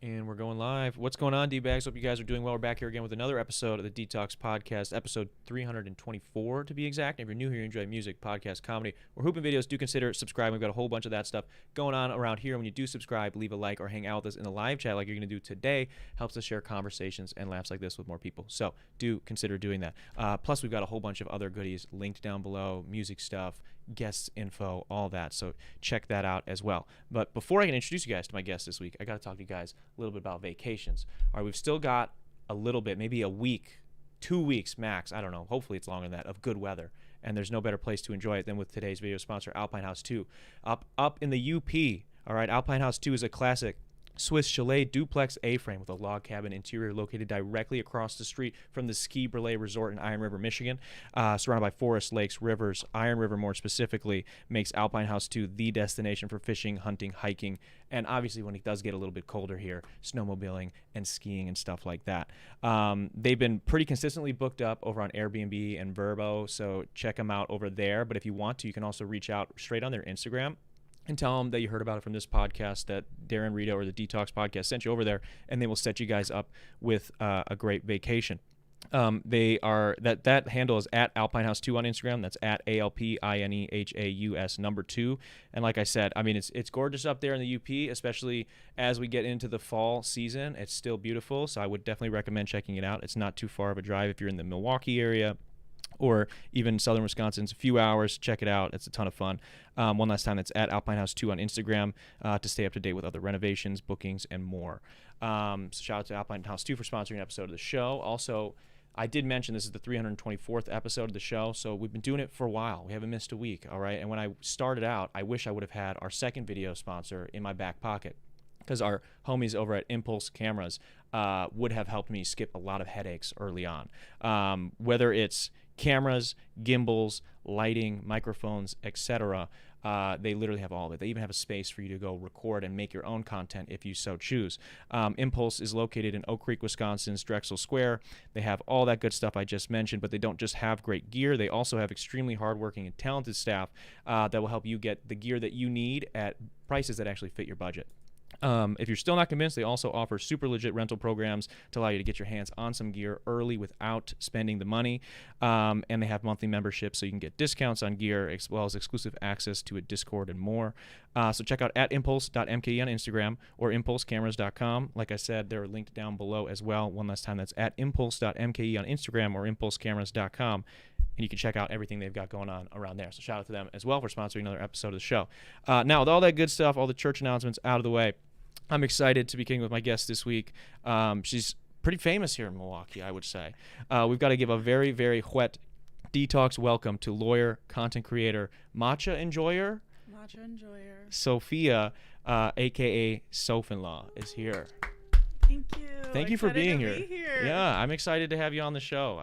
And we're going live. What's going on, D-Bags? Hope you guys are doing well. We're back here again with another episode of the Detox Podcast, episode 324 to be exact. If you're new here, you enjoy music, podcast, comedy, or hooping videos, do consider subscribing. We've got a whole bunch of that stuff going on around here. When you do subscribe, leave a like or hang out with us in the live chat like you're going to do today. Helps us share conversations and laughs like this with more people. So do consider doing that. Plus, we've got a whole bunch of other goodies linked down below, music stuff, guests info, all that. So check that out as well. But before I can introduce you guys to my guest this week, I got to talk to you guys a little bit about vacations. All right, we've still got a little bit, maybe a week, 2 weeks max, I don't know, hopefully it's longer than that, of good weather. And there's no better place to enjoy it than with today's video sponsor, Alpine House 2. Up in the UP, all right, Alpine House 2 is a classic Swiss chalet duplex A-frame with a log cabin interior located directly across the street from the Ski Brûlée Resort in Iron River, Michigan. Surrounded by forests, lakes, rivers. Iron River, more specifically, makes Alpine House 2 the destination for fishing, hunting, hiking, and obviously when it does get a little bit colder here, snowmobiling and skiing and stuff like that. They've been pretty consistently booked up over on Airbnb and Vrbo, so check them out over there. But if you want to, you can also reach out straight on their Instagram and tell them that you heard about it from this podcast, that Darren, Rita, or the Detox Podcast sent you over there, and they will set you guys up with a great vacation. They are that handle is at Alpine House 2 on Instagram. That's at ALPINEHAUS number 2. And like I said, I mean it's gorgeous up there in the UP, especially as we get into the fall season. It's still beautiful, so I would definitely recommend checking it out. It's not too far of a drive if you're in the Milwaukee area, or even southern Wisconsin. It's a few hours. Check it out. It's a ton of fun. One last time, it's at Alpine House 2 on Instagram to stay up to date with other renovations, bookings, and more. So shout out to Alpine House 2 for sponsoring an episode of the show. Also, I did mention this is the 324th episode of the show, so we've been doing it for a while. We haven't missed a week, all right? And when I started out, I wish I would have had our second video sponsor in my back pocket, because our homies over at Impulse Cameras would have helped me skip a lot of headaches early on. Whether it's cameras, gimbals, lighting, microphones, etc. They literally have all of it. They even have a space for you to go record and make your own content if you so choose. Impulse is located in Oak Creek, Wisconsin's Drexel Square. They have all that good stuff I just mentioned, but they don't just have great gear. They also have extremely hardworking and talented staff that will help you get the gear that you need at prices that actually fit your budget. If you're still not convinced, they also offer super legit rental programs to allow you to get your hands on some gear early without spending the money. And they have monthly memberships so you can get discounts on gear as well as exclusive access to a Discord and more. So check out at impulse.mke on Instagram or impulsecameras.com. Like I said, they're linked down below as well. One last time, that's at impulse.mke on Instagram or impulsecameras.com. And you can check out everything they've got going on around there. So shout out to them as well for sponsoring another episode of the show. Now, with all that good stuff, all the church announcements out of the way, I'm excited to be kicking with my guest this week. She's pretty famous here in Milwaukee, I would say. We've got to give a very, very wet detox welcome to lawyer, content creator, matcha enjoyer, Sophia, a.k.a. SOPHINLAW, is here. Thank you. Thank you for being here. Yeah, I'm excited to have you on the show.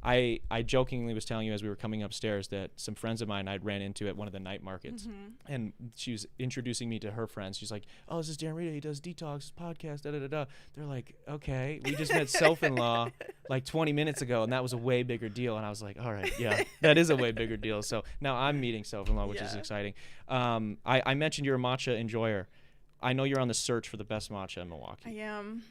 I jokingly was telling you as we were coming upstairs that some friends of mine I'd ran into at one of the night markets, and she was introducing me to her friends. She's like, "Oh, this is Darren Rita. He does Detox podcast." Da da da da. They're like, "Okay, we just met SOPHINLAW like 20 minutes ago, and that was a way bigger deal." And I was like, "All right, yeah, that is a way bigger deal." So now I'm meeting SOPHINLAW, which is exciting. I mentioned you're a matcha enjoyer. I know you're on the search for the best matcha in Milwaukee. I am.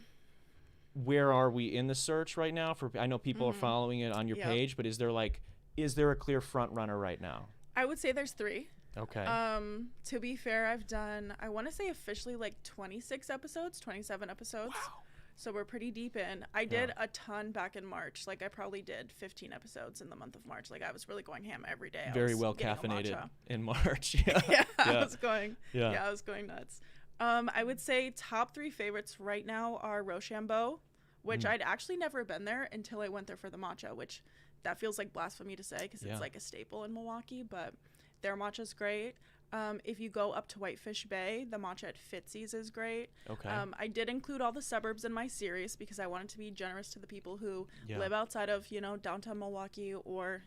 Where are we in the search right now? I know people are following it on your page, but is there a clear front runner right now? I would say there's 3. Okay. To be fair, I've done, I want to say officially like 26 episodes, 27 episodes. Wow. So we're pretty deep in. I did a ton back in March. Like I probably did 15 episodes in the month of March. Like I was really going ham every day. Very well caffeinated in March. Yeah. I was going nuts. I would say top 3 favorites right now are Rochambeau, which I'd actually never been there until I went there for the matcha, which that feels like blasphemy to say because it's like a staple in Milwaukee, but their matcha's great. If you go up to Whitefish Bay, the matcha at Fitzy's is great. Okay. I did include all the suburbs in my series because I wanted to be generous to the people who live outside of, downtown Milwaukee or,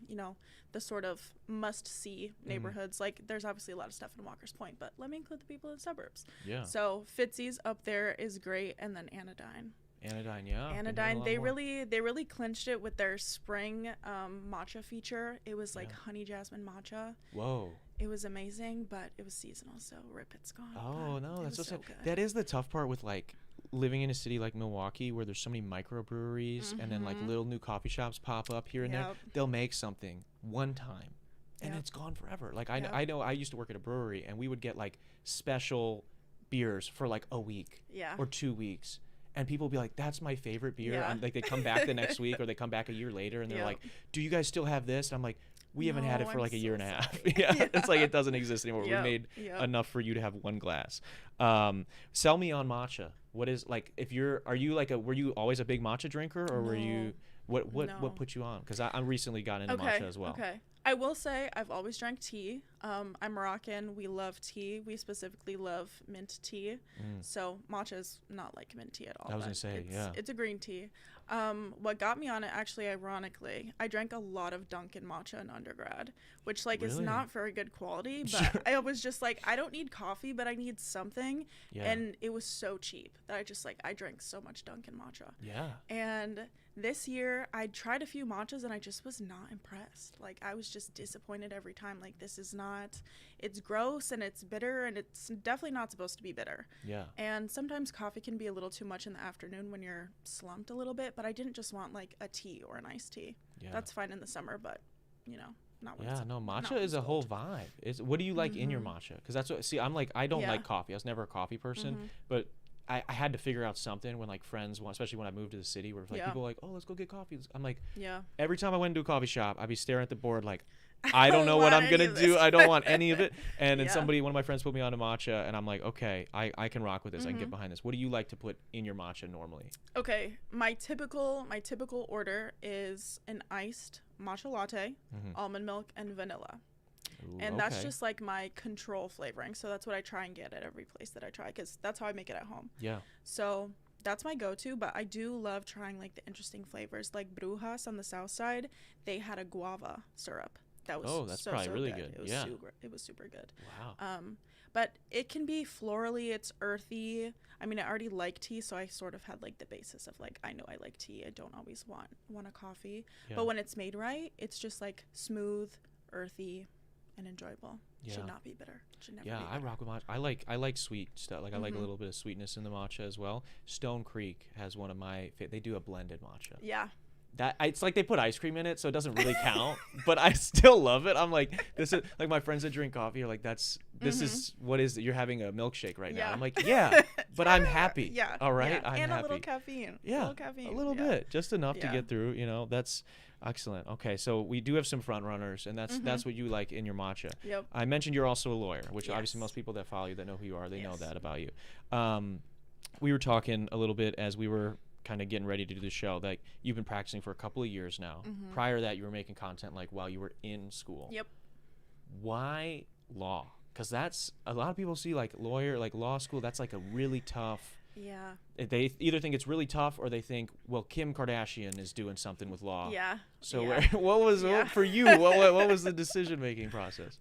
the sort of must-see neighborhoods. Like, there's obviously a lot of stuff in Walker's Point, but let me include the people in the suburbs. Yeah. So Fitzy's up there is great, and then Anodyne. Anodyne, they really clinched it with their spring matcha feature. It was like honey jasmine matcha. Whoa. It was amazing, but it was seasonal, so rip, it's gone. Oh no, that's so good. That is the tough part with like living in a city like Milwaukee where there's so many microbreweries and then like little new coffee shops pop up here and there, they'll make something one time and it's gone forever. Like I know I used to work at a brewery and we would get like special beers for like a week or 2 weeks. And people will be like, that's my favorite beer. And like they come back the next week or they come back a year later and they're like, do you guys still have this? And I'm like, we haven't had it for like a year and a half. It's like it doesn't exist anymore. We made enough for you to have one glass. Sell me on matcha. What is like were you always a big matcha drinker or were you what put you on? Because I recently got into matcha as well. Okay. I will say I've always drank tea. I'm Moroccan. We love tea. We specifically love mint tea. So matcha is not like mint tea at all. I was going to say, it's a green tea. What got me on it, actually, ironically, I drank a lot of Dunkin' matcha in undergrad, which like is not very good quality, but I was just like, I don't need coffee, but I need something. And it was so cheap that I drank so much Dunkin' matcha. And this year I tried a few matchas and I just was not impressed. Like I was just disappointed every time. Like it's gross and it's bitter and it's definitely not supposed to be bitter. And sometimes coffee can be a little too much in the afternoon when you're slumped a little bit, but I didn't just want like a tea or an iced tea. That's fine in the summer, but not when matcha is a whole vibe. What do you like in your matcha? Because that's what I don't like coffee. I was never a coffee person, but I had to figure out something when like friends, especially when I moved to the city, where like people were like, oh, let's go get coffee. I'm like, every time I went into a coffee shop, I'd be staring at the board like, I don't know what I'm gonna do. I don't want any of it. And then one of my friends put me onto matcha, and I'm like, okay, I can rock with this. I can get behind this. What do you like to put in your matcha normally? Okay, my typical order is an iced matcha latte, almond milk, and vanilla. And that's just like my control flavoring. So that's what I try and get at every place that I try because that's how I make it at home. So that's my go-to, but I do love trying like the interesting flavors. Like Brujas on the south side, they had a guava syrup. That was that's probably really good. It was super good. Wow. But it can be florally, it's earthy. I mean, I already like tea, so I sort of had like the basis of like, I know I like tea. I don't always want a coffee. But when it's made right, it's just like smooth, earthy, and enjoyable. Should not be bitter. Should never be bitter. I rock with matcha. I like sweet stuff. Like I like a little bit of sweetness in the matcha as well. Stone Creek has one of my they do a blended matcha. It's like they put ice cream in it, so it doesn't really count, but I still love it. I'm like, this is like my friends that drink coffee are like, this is what is it? You're having a milkshake right now. I'm like, but I'm happy. All right, I'm and happy. A little caffeine. A little bit, just enough to get through. That's excellent. Okay, so we do have some front runners, and that's what you like in your matcha. I mentioned you're also a lawyer, which obviously most people that follow you, that know who you are, they know that about you. We were talking a little bit as we were kind of getting ready to do the show that you've been practicing for a couple of years now. Prior to that, you were making content like while you were in school. Why law? Because that's a lot of people see like law school. That's like a really tough. They either think it's really tough or they think, well, Kim Kardashian is doing something with law. So what was for you? What was the decision making process?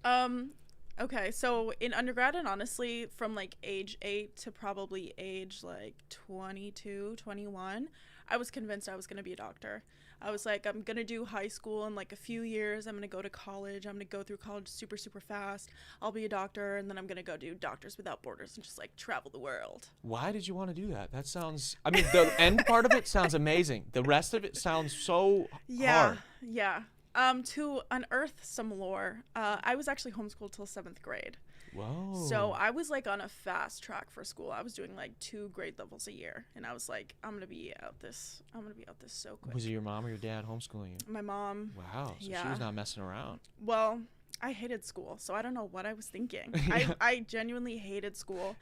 Okay, so in undergrad, and honestly, from like age 8 to probably age like 22, 21, I was convinced I was going to be a doctor. I was like, I'm going to do high school in like a few years. I'm going to go to college. I'm going to go through college super, super fast. I'll be a doctor, and then I'm going to go do Doctors Without Borders and just like travel the world. Why did you want to do that? That sounds, I mean, the end part of it sounds amazing. The rest of it sounds so hard. To unearth some lore, I was actually homeschooled till 7th grade. Whoa. So I was like on a fast track for school. I was doing like 2 grade levels a year, and I was like, I'm gonna be out this so quick. Was it your mom or your dad homeschooling you? My mom. Wow. So she was not messing around. Well, I hated school, so I don't know what I was thinking. I genuinely hated school.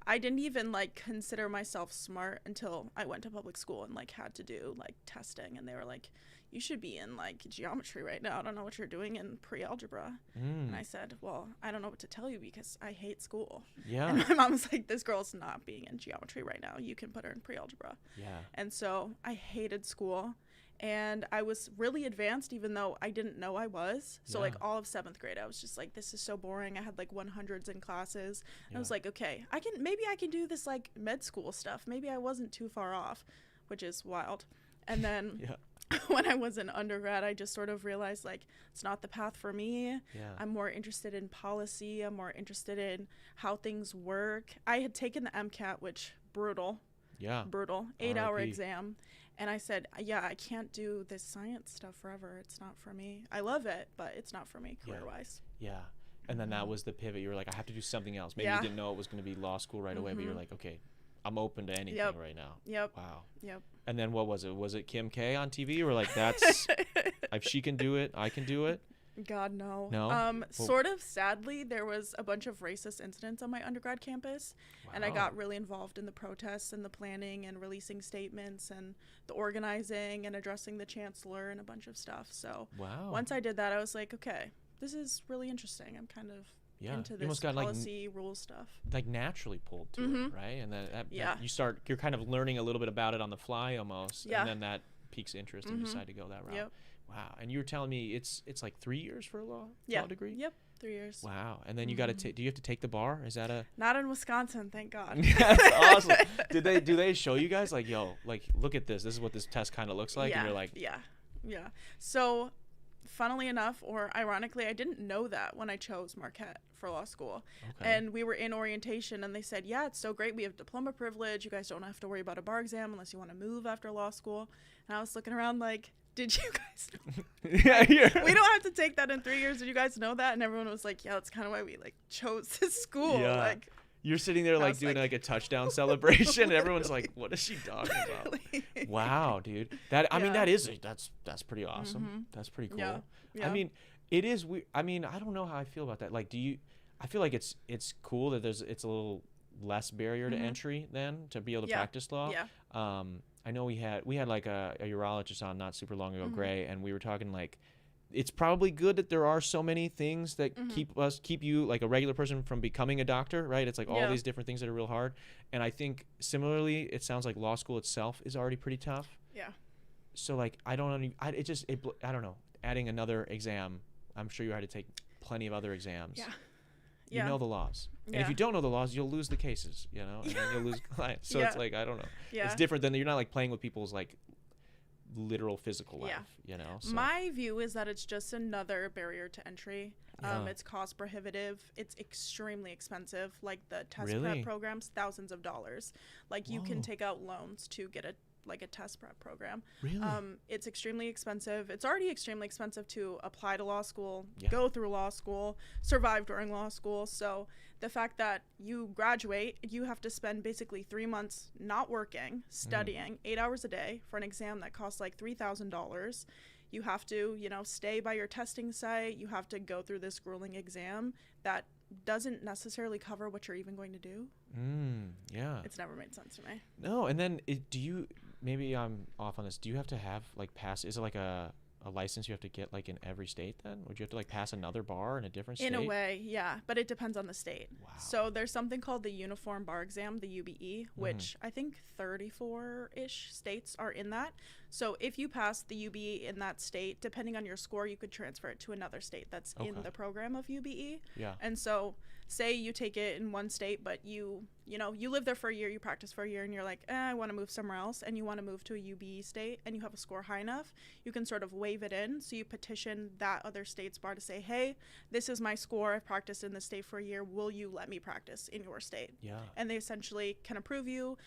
I didn't even like consider myself smart until I went to public school and like had to do like testing, and they were like, you should be in like geometry right now. I don't know what you're doing in pre-algebra. And I said, well, I don't know what to tell you because I hate school. And my mom was like, this girl's not being in geometry right now. You can put her in pre-algebra. And so I hated school. And I was really advanced, even though I didn't know I was. So like all of 7th grade, I was just like, this is so boring. I had like 100s in classes. And I was like, okay, maybe I can do this like med school stuff. Maybe I wasn't too far off, which is wild. And then when I was in undergrad, I just sort of realized like it's not the path for me. I'm more interested in policy. I'm more interested in how things work. I had taken the MCAT, which brutal. Yeah. Brutal. 8-hour RIP. exam. And I said, yeah, I can't do this science stuff forever. It's not for me. I love it, but it's not for me career-wise. Yeah. And then that was the pivot. You were like, I have to do something else. Maybe you didn't know it was going to be law school right away, but you're like, okay, I'm open to anything right now. Yep. Wow. Yep. And then what was it? Was it Kim K on TV? You were like, that's, if she can do it, I can do it? God, no. No? Sort of sadly, there was a bunch of racist incidents on my undergrad campus, and I got really involved in the protests and the planning and releasing statements and the organizing and addressing the chancellor and a bunch of stuff. So once I did that, I was like, okay, this is really interesting. I'm kind of into this policy rule stuff. Like naturally pulled to it, right? And then you're kind of learning a little bit about it on the fly almost, and then that piques interest and you decide to go that route. Yep. Wow. And you were telling me it's like 3 years for a law degree? Yep. 3 years. Wow. And then you got to do you have to take the bar? Is that a Not in Wisconsin, thank God. That's awesome. Do they show you guys like, yo, like look at this. This is what this test kind of looks like and you're like Yeah. So funnily enough, or ironically, I didn't know that when I chose Marquette for law school. Okay. And we were in orientation and they said, yeah, it's so great. We have diploma privilege. You guys don't have to worry about a bar exam unless you want to move after law school. And I was looking around like, did you guys know? We don't have to take that in 3 years. Did you guys know that? And everyone was like, yeah, that's kind of why we like chose this school. Yeah. Like, you're sitting there like doing like a touchdown celebration and everyone's like, what is she talking about? Wow, dude. I mean, that's pretty awesome. That's pretty cool. Yeah. I mean, it is weird. I mean, I don't know how I feel about that. Like, I feel like it's cool that it's a little less barrier to entry then to be able to practice law. Yeah. I know we had like a urologist on not super long ago, Gray, and we were talking like it's probably good that there are so many things that keep you like a regular person from becoming a doctor, right? It's like all these different things that are real hard. And I think similarly, it sounds like law school itself is already pretty tough. Yeah. So like I don't know. Adding another exam, I'm sure you had to take plenty of other exams. Yeah. You know the laws. Yeah. And if you don't know the laws, you'll lose the cases, you know, and then you'll lose clients. So it's like, I don't know. Yeah. It's different than you're not like playing with people's like literal physical life, you know. So. My view is that it's just another barrier to entry. It's cost prohibitive. It's extremely expensive. Like the test prep programs, thousands of dollars. Like you can take out loans to get a test prep program. Really? It's extremely expensive. It's already extremely expensive to apply to law school, go through law school, survive during law school. So the fact that you graduate, you have to spend basically 3 months not working, studying 8 hours a day for an exam that costs like $3,000. You have to, stay by your testing site. You have to go through this grueling exam that doesn't necessarily cover what you're even going to do. Yeah. It's never made sense to me. No, and then maybe I'm off on this. Do you have to have like pass? Is it like a license you have to get like in every state then? Would you have to like pass another bar in a different state? In a way, yeah, but it depends on the state. Wow. So there's something called the Uniform Bar Exam, the UBE, which I think 34-ish states are in that. So if you pass the UBE in that state, depending on your score, you could transfer it to another state that's in the program of UBE. Yeah. And so say you take it in one state, but you live there for a year, you practice for a year, and you're like, I want to move somewhere else, and you want to move to a UBE state, and you have a score high enough, you can sort of waive it in. So you petition that other state's bar to say, hey, this is my score. I've practiced in this state for a year. Will you let me practice in your state? Yeah. And they essentially can approve you.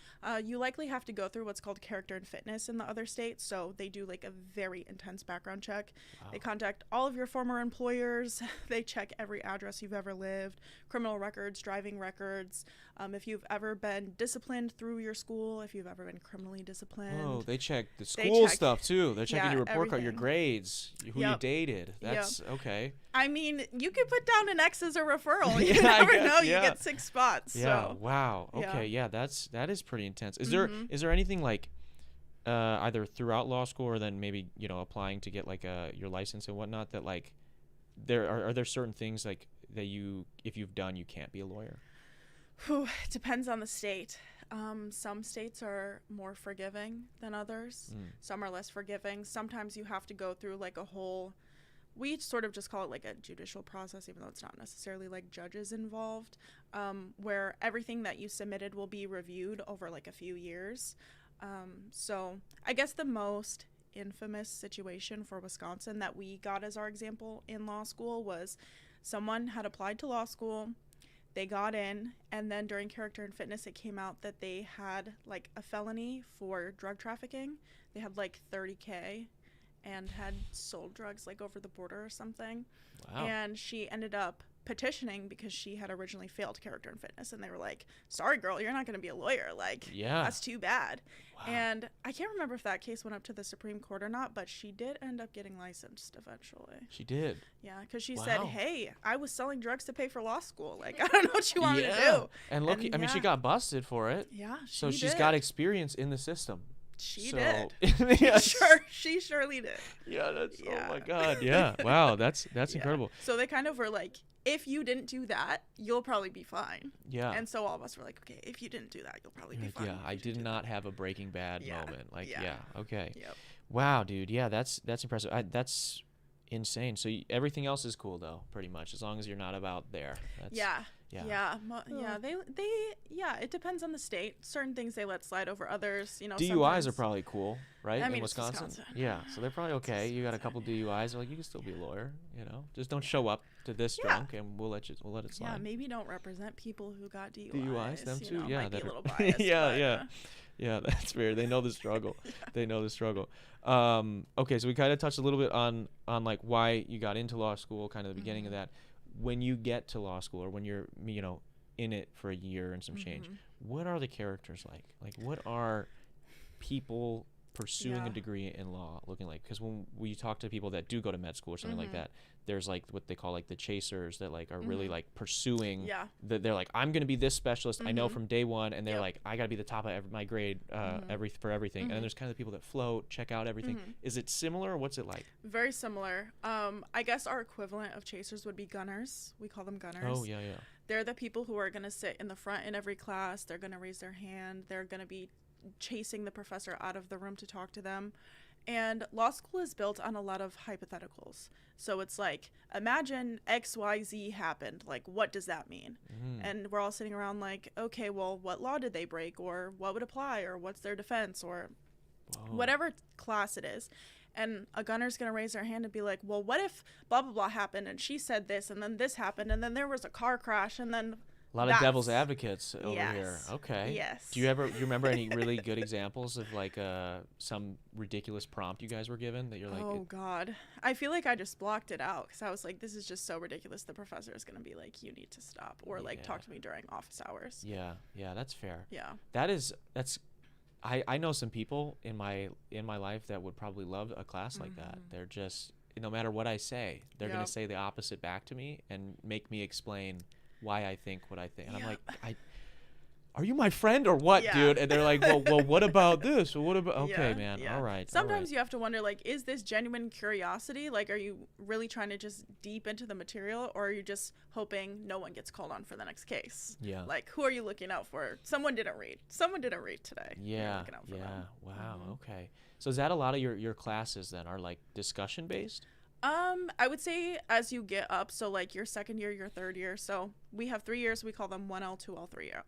You likely have to go through what's called character and fitness in the other states. So they do like a very intense background check. Wow. They contact all of your former employers. They check every address you've ever lived, criminal records, driving records. If you've ever been disciplined through your school, if you've ever been criminally disciplined. Oh, they check the school stuff too. They're checking your report card, your grades, who you dated. That's okay. I mean, you could put down an X as a referral. You never know. You get 6 spots. Yeah. So. Wow. Okay. Yeah. That is pretty intense. Is there anything like either throughout law school or then maybe applying to get like your license and whatnot that like are there certain things like that if you've done you can't be a lawyer? It depends on the state. Some states are more forgiving than others. Some are less forgiving. Sometimes you have to go through like we sort of just call it like a judicial process, even though it's not necessarily like judges involved, where everything that you submitted will be reviewed over like a few years. So I guess the most infamous situation for Wisconsin that we got as our example in law school was someone had applied to law school. They got in, and then during Character and Fitness, it came out that they had like a felony for drug trafficking. They had like 30K and had sold drugs like over the border or something. Wow. And she ended up petitioning because she had originally failed Character and Fitness, and they were like, sorry girl, you're not going to be a lawyer, like that's too bad. Wow. And I can't remember if that case went up to the Supreme Court or not, but she did end up getting licensed eventually. She did. Yeah, because she Wow. said, hey, I was selling drugs to pay for law school, like I don't know what you want me to do. And look, I mean, she got busted for it. Yeah, so she's got experience in the system. She did. Yes. She surely did. Yeah, that's oh my god. Yeah. Wow, that's incredible. So they kind of were like, if you didn't do that, you'll probably be fine. Yeah. And so all of us were like, okay, if you didn't do that, you'll probably be fine. Yeah, I did not have a Breaking Bad moment. Like, yeah, okay. Yep. Wow, dude. Yeah, that's impressive. That's insane. So everything else is cool though, pretty much, as long as you're not about there. That's, yeah. It depends on the state. Certain things they let slide over others. You know, DUIs are probably cool, right? I mean, in Wisconsin. Yeah, so they're probably okay. You got a couple DUIs, they're like, you can still be a lawyer. You know, just don't show up to this drunk, and we'll let it slide. Yeah, maybe don't represent people who got DUIs. Them too. You know, yeah, might be a little biased. Yeah, that's fair. They know the struggle. They know the struggle. Okay, so we kind of touched a little bit on like why you got into law school, kind of the beginning of that. When you get to law school, or when you're, you know, in it for a year and some change, what are the characters like? Like, what are people pursuing a degree in law looking like? Because when we talk to people that do go to med school or something like that, there's like what they call like the chasers that like are really like pursuing that. They're like, I'm gonna be this specialist. I know from day one, and they're like, I gotta be the top of my grade for everything. And then there's kind of the people that float, check out everything. Is it similar, or what's it like? Very similar. I guess our equivalent of chasers would be gunners. We call them gunners. Oh yeah. They're the people who are gonna sit in the front in every class. They're gonna raise their hand. They're gonna be chasing the professor out of the room to talk to them. And law school is built on a lot of hypotheticals. So it's like, imagine XYZ happened. Like, what does that mean? And we're all sitting around like, okay, well, what law did they break? Or what would apply? Or what's their defense? Or whatever class it is. And a gunner's going to raise their hand and be like, well, what if blah, blah, blah happened? And she said this, and then this happened, and then there was a car crash, and then a lot of devil's advocates over here. Okay. Yes. Do you remember any really good examples of like some ridiculous prompt you guys were given that you're like? Oh God, I feel like I just blocked it out because I was like, this is just so ridiculous. The professor is gonna be like, you need to stop, or like talk to me during office hours. Yeah, that's fair. Yeah. That's. I know some people in my life that would probably love a class like that. They're just, no matter what I say, they're gonna say the opposite back to me and make me explain why I think what I think. And I'm like, are you my friend or what, dude? And they're like, well, what about this? Or what about, okay, man. All right. Sometimes you have to wonder, like, is this genuine curiosity? Like, are you really trying to just deep into the material, or are you just hoping no one gets called on for the next case? Yeah. Like, who are you looking out for? Someone didn't read today. Yeah. Looking out for them. Wow. Okay. So is that a lot of your classes then are like discussion based? I would say as you get up, so like your second year, your third year. So we have 3 years. We call them 1L, 2L, 3L.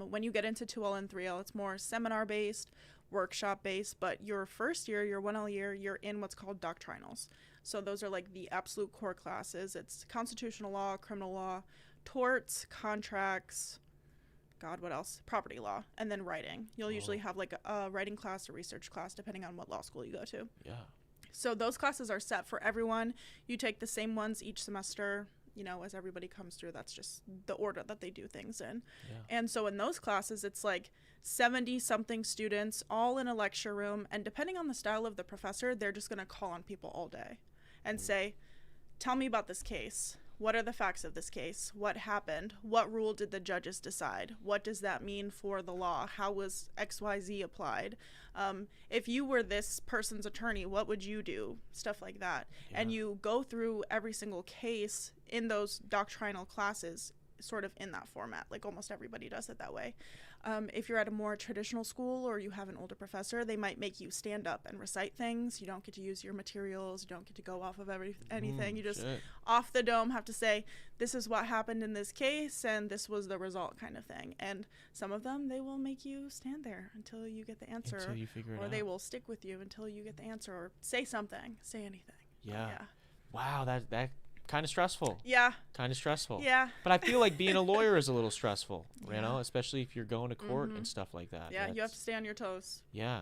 When you get into 2L and 3L, it's more seminar based, workshop based. But your first year, your 1L year, you're in what's called doctrinals. So those are like the absolute core classes. It's constitutional law, criminal law, torts, contracts, God, what else? Property law, and then writing. You'll usually have like a writing class or research class, depending on what law school you go to. Yeah. So those classes are set for everyone. You take the same ones each semester, you know, as everybody comes through. That's just the order that they do things in. Yeah. And so in those classes, it's like 70-something students all in a lecture room. And depending on the style of the professor, they're just going to call on people all day and say, tell me about this case. What are the facts of this case? What happened? What rule did the judges decide? What does that mean for the law? How was XYZ applied? If you were this person's attorney, what would you do? Stuff like that. Yeah. And you go through every single case in those doctrinal classes sort of in that format. Like almost everybody does it that way. If you're at a more traditional school or you have an older professor, they might make you stand up and recite things. You don't get to use your materials. You don't get to go off of anything. You just off the dome have to say, this is what happened in this case and this was the result kind of thing. And some of them, they will make you stand there until you get the answer. Until you figure it out. Or they will stick with you until you get the answer or say something, say anything. Yeah. Wow, that kind of stressful. Yeah. Kind of stressful. Yeah. But I feel like being a lawyer is a little stressful, you know, especially if you're going to court and stuff like that. Yeah, you have to stay on your toes. Yeah.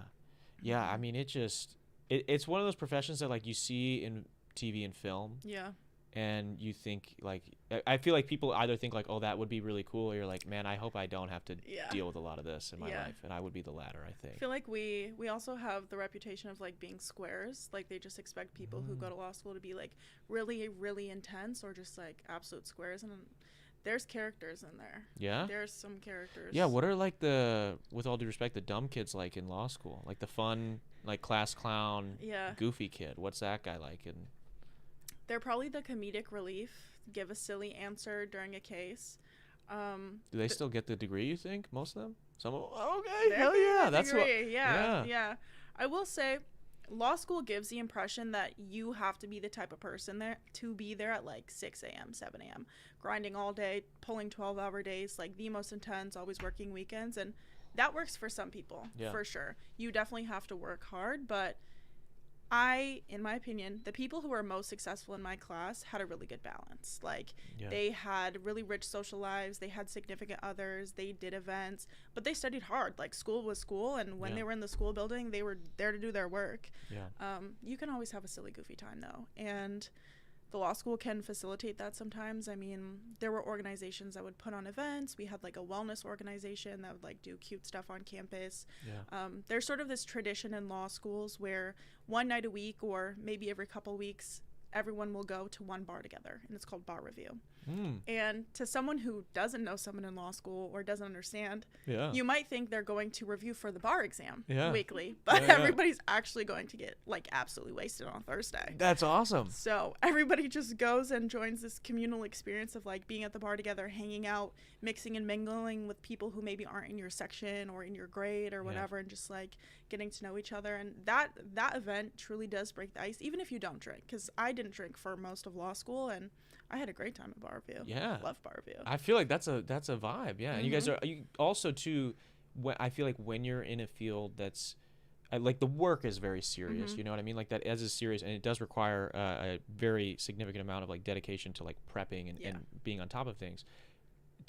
Yeah, I mean, it's one of those professions that, like, you see in TV and film. Yeah. And you think, like, I feel like people either think, like, oh, that would be really cool, or you're like, man, I hope I don't have to deal with a lot of this in my life. And I would be the latter, I think. I feel like we also have the reputation of, like, being squares. Like, they just expect people who go to law school to be, like, really, really intense or just, like, absolute squares. And there's characters in there. Yeah? There's some characters. Yeah, what are, like, with all due respect, the dumb kids like in law school? Like, the fun, like, class clown, goofy kid. What's that guy like? And they're probably the comedic relief, give a silly answer during a case. Do they still get the degree, you think? Most of them? Some of them? Okay, hell yeah. That's what. Yeah. I will say, law school gives the impression that you have to be the type of person there to be there at like 6 a.m., 7 a.m., grinding all day, pulling 12-hour days, like the most intense, always working weekends. And that works for some people, for sure. You definitely have to work hard, but in my opinion, the people who were most successful in my class had a really good balance. Like, they had really rich social lives, they had significant others, they did events, but they studied hard. Like, school was school, and when they were in the school building, they were there to do their work. You can always have a silly, goofy time, though, and the law school can facilitate that sometimes. I mean, there were organizations that would put on events. We had like a wellness organization that would like do cute stuff on campus. There's sort of this tradition in law schools where one night a week or maybe every couple weeks, everyone will go to one bar together, and it's called bar review. And to someone who doesn't know someone in law school or doesn't understand, you might think they're going to review for the bar exam weekly, but everybody's actually going to get like absolutely wasted on Thursday. That's awesome. So everybody just goes and joins this communal experience of like being at the bar together, hanging out, mixing and mingling with people who maybe aren't in your section or in your grade or whatever, and just like getting to know each other. And that event truly does break the ice, even if you don't drink, because I didn't drink for most of law school, and I had a great time at bar review. Yeah, love bar review. I feel like that's a vibe. Yeah, and you guys you also too. I feel like when you're in a field that's like the work is very serious. You know what I mean? Like that is serious, and it does require a very significant amount of like dedication to like prepping and being on top of things.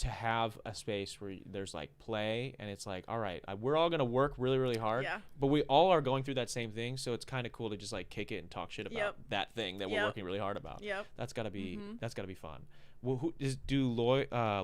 To have a space where there's like play, and it's like, all right, we're all gonna work really, really hard, but we all are going through that same thing, so it's kind of cool to just like kick it and talk shit about that thing that we're working really hard about. That's gotta be fun. Well,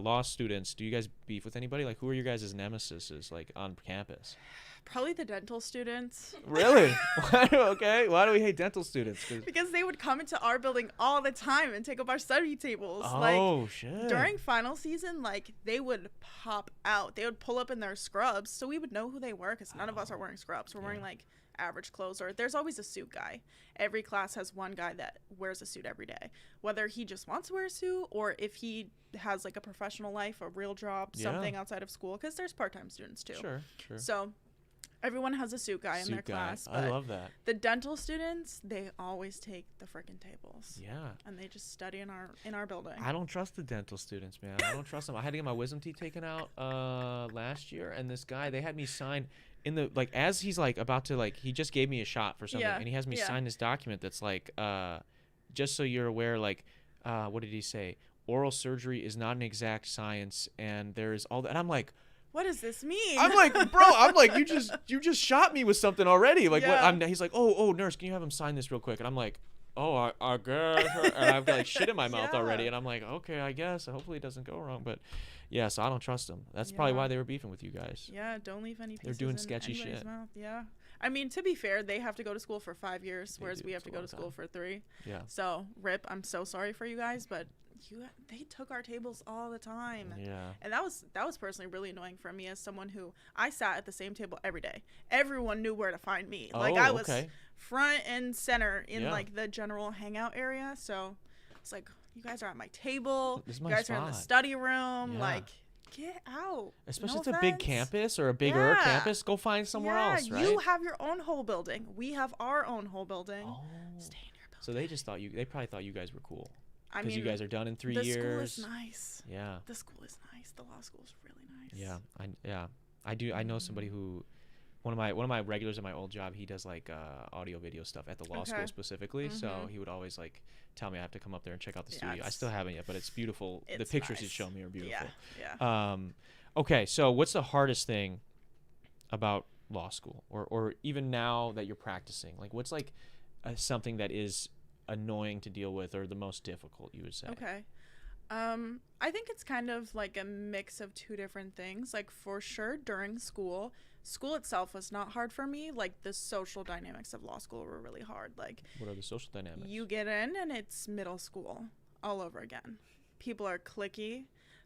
law students? Do you guys beef with anybody? Like, who are your guys' nemesis like on campus? Probably the dental students. Really? Okay. Why do we hate dental students? Because they would come into our building all the time and take up our study tables. Oh, shit. During final season, like, they would pop out. They would pull up in their scrubs, so we would know who they were, because none of us are wearing scrubs. We're wearing, like, average clothes, or there's always a suit guy. Every class has one guy that wears a suit every day, whether he just wants to wear a suit or if he has, like, a professional life, a real job, something outside of school, because there's part-time students, too. Sure. So everyone has a suit guy in their class. I love that. The dental students, they always take the freaking tables. Yeah. And they just study in our building. I don't trust the dental students, man. I don't trust them. I had to get my wisdom teeth taken out last year, and this guy, they had me sign in the like as he's like about to like he just gave me a shot for something, and he has me sign this document that's like just so you're aware, like what did he say? Oral surgery is not an exact science, and there's all that. And I'm like, what does this mean? I'm like, bro, you just shot me with something already. Like, what? He's like, oh, nurse, can you have him sign this real quick? And I'm like, oh, I guess. And I've got like shit in my mouth already. And I'm like, okay, I guess. Hopefully it doesn't go wrong. But yeah, so I don't trust them. That's probably why they were beefing with you guys. Yeah, don't leave any pieces. They're doing sketchy shit. Mouth. Yeah. I mean, to be fair, they have to go to school for 5 years, whereas we have to go to school for 3. Yeah. So, rip, I'm so sorry for you guys, but they took our tables all the time. Yeah. And that was personally really annoying for me as someone who I sat at the same table every day. Everyone knew where to find me. Like I was front and center in like the general hangout area. So it's like, you guys are at my table. This is you my guys spot. are in the study room. Like, get out. Especially if it's a big campus or a bigger campus, go find somewhere else, right? You have your own whole building. We have our own whole building. Oh. Stay in your building. So they probably thought you guys were cool. I mean, you guys are done in 3 years. The school is nice. Yeah. The school is nice. The law school is really nice. Yeah. I do. I know somebody who one of my regulars at my old job, he does like audio video stuff at the law school specifically. So he would always like tell me I have to come up there and check out the studio. I still haven't yet, but it's beautiful. The pictures he's shown me are beautiful. Yeah. Okay, so what's the hardest thing about law school, or even now that you're practicing? Like, what's like something that is annoying to deal with, or the most difficult, you would say? Okay. I think it's kind of like a mix of two different things. Like, for sure, during school itself was not hard for me. Like, the social dynamics of law school were really hard. Like, what are the social dynamics? You get in and it's middle school all over again. People are cliquey.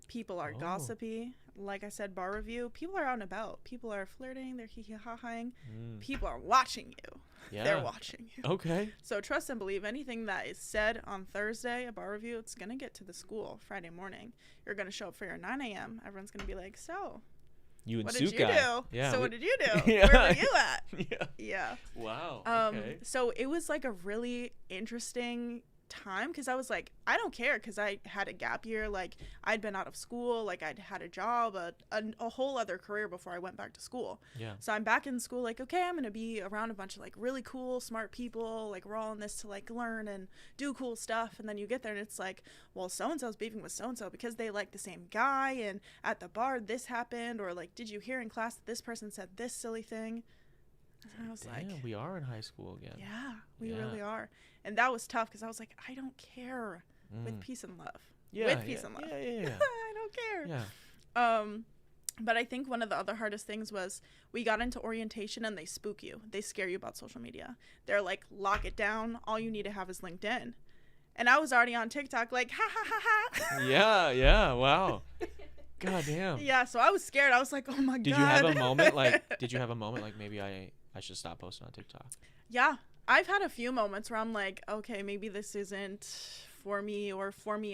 People are gossipy. Like I said, bar review. People are out and about. People are flirting. They're hee-hee-ha-haing. People are watching you. Yeah. They're watching you. Okay. So trust and believe, anything that is said on Thursday, a bar review, it's going to get to the school Friday morning. You're going to show up for your 9 a.m. Everyone's going to be like, so, what did you do? Yeah, so what did you do? Yeah. Where were you at? Yeah. Wow. Okay. So it was like a really interesting time, because I was like, I don't care, because I had a gap year. Like, I'd been out of school, like I'd had a job, a whole other career before I went back to school. Yeah. So I'm back in school, like, okay, I'm gonna be around a bunch of like really cool, smart people. Like, we're all in this to like learn and do cool stuff. And then you get there and it's like, well, so and so's beefing with so and so because they like the same guy, and at the bar this happened, or like, did you hear in class that this person said this silly thing? And I was like, we are in high school again. Yeah, we really are. And that was tough, because I was like, I don't care. With peace and love. Yeah, with peace and love. Yeah. I don't care. Yeah. But I think one of the other hardest things was we got into orientation and they spook you. They scare you about social media. They're like, lock it down. All you need to have is LinkedIn. And I was already on TikTok like, ha, ha, ha, ha. Yeah. Wow. God damn. Yeah, so I was scared. I was like, oh, my God. Did you have a moment like maybe I should stop posting on TikTok? Yeah. I've had a few moments where I'm like, okay, maybe this isn't for me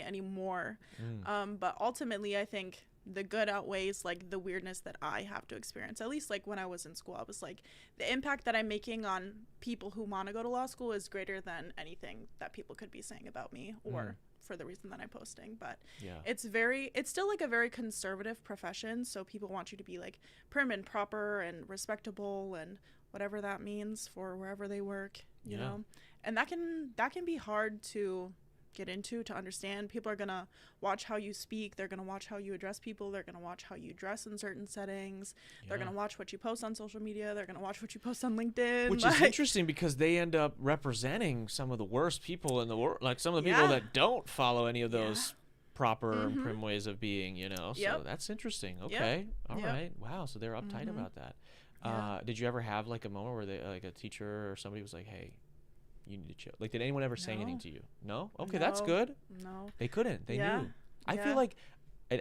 anymore. But ultimately, I think the good outweighs like the weirdness that I have to experience. At least like when I was in school, I was like, the impact that I'm making on people who want to go to law school is greater than anything that people could be saying about me, or for the reason that I'm posting. But it's still like a very conservative profession. So people want you to be like prim and proper and respectable and whatever that means for wherever they work, you know. And that can be hard to get into, to understand. People are gonna watch how you speak. They're gonna watch how you address people. They're gonna watch how you dress in certain settings. They're gonna watch what you post on social media. They're gonna watch what you post on LinkedIn. Which is interesting, because they end up representing some of the worst people in the world, like some of the people that don't follow any of those proper and prim ways of being, you know. So that's interesting. Okay. All right. Wow. So they're uptight about that. Did you ever have like a moment where they, like a teacher or somebody was like, hey, you need to chill? Like, did anyone ever say anything to you? No? Okay, that's good. No. They couldn't. They knew. I feel like,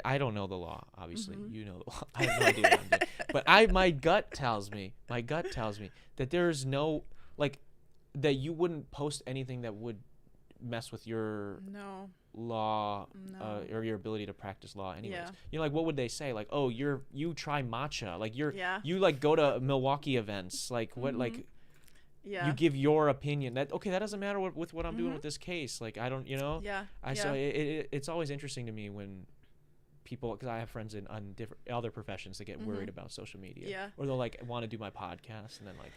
I don't know the law, obviously. You know the law. I have no idea what I'm doing. But my gut tells me that there's no, like, that you wouldn't post anything that would mess with your law or your ability to practice law anyways. You know, like, what would they say? Like, oh, you try matcha, like you like go to Milwaukee events, like what, like you give your opinion. That doesn't matter with what I'm doing with this case. Like, I don't, you know. So it's always interesting to me when people, because I have friends in different other professions that get worried about social media, or they'll like want to do my podcast, and then like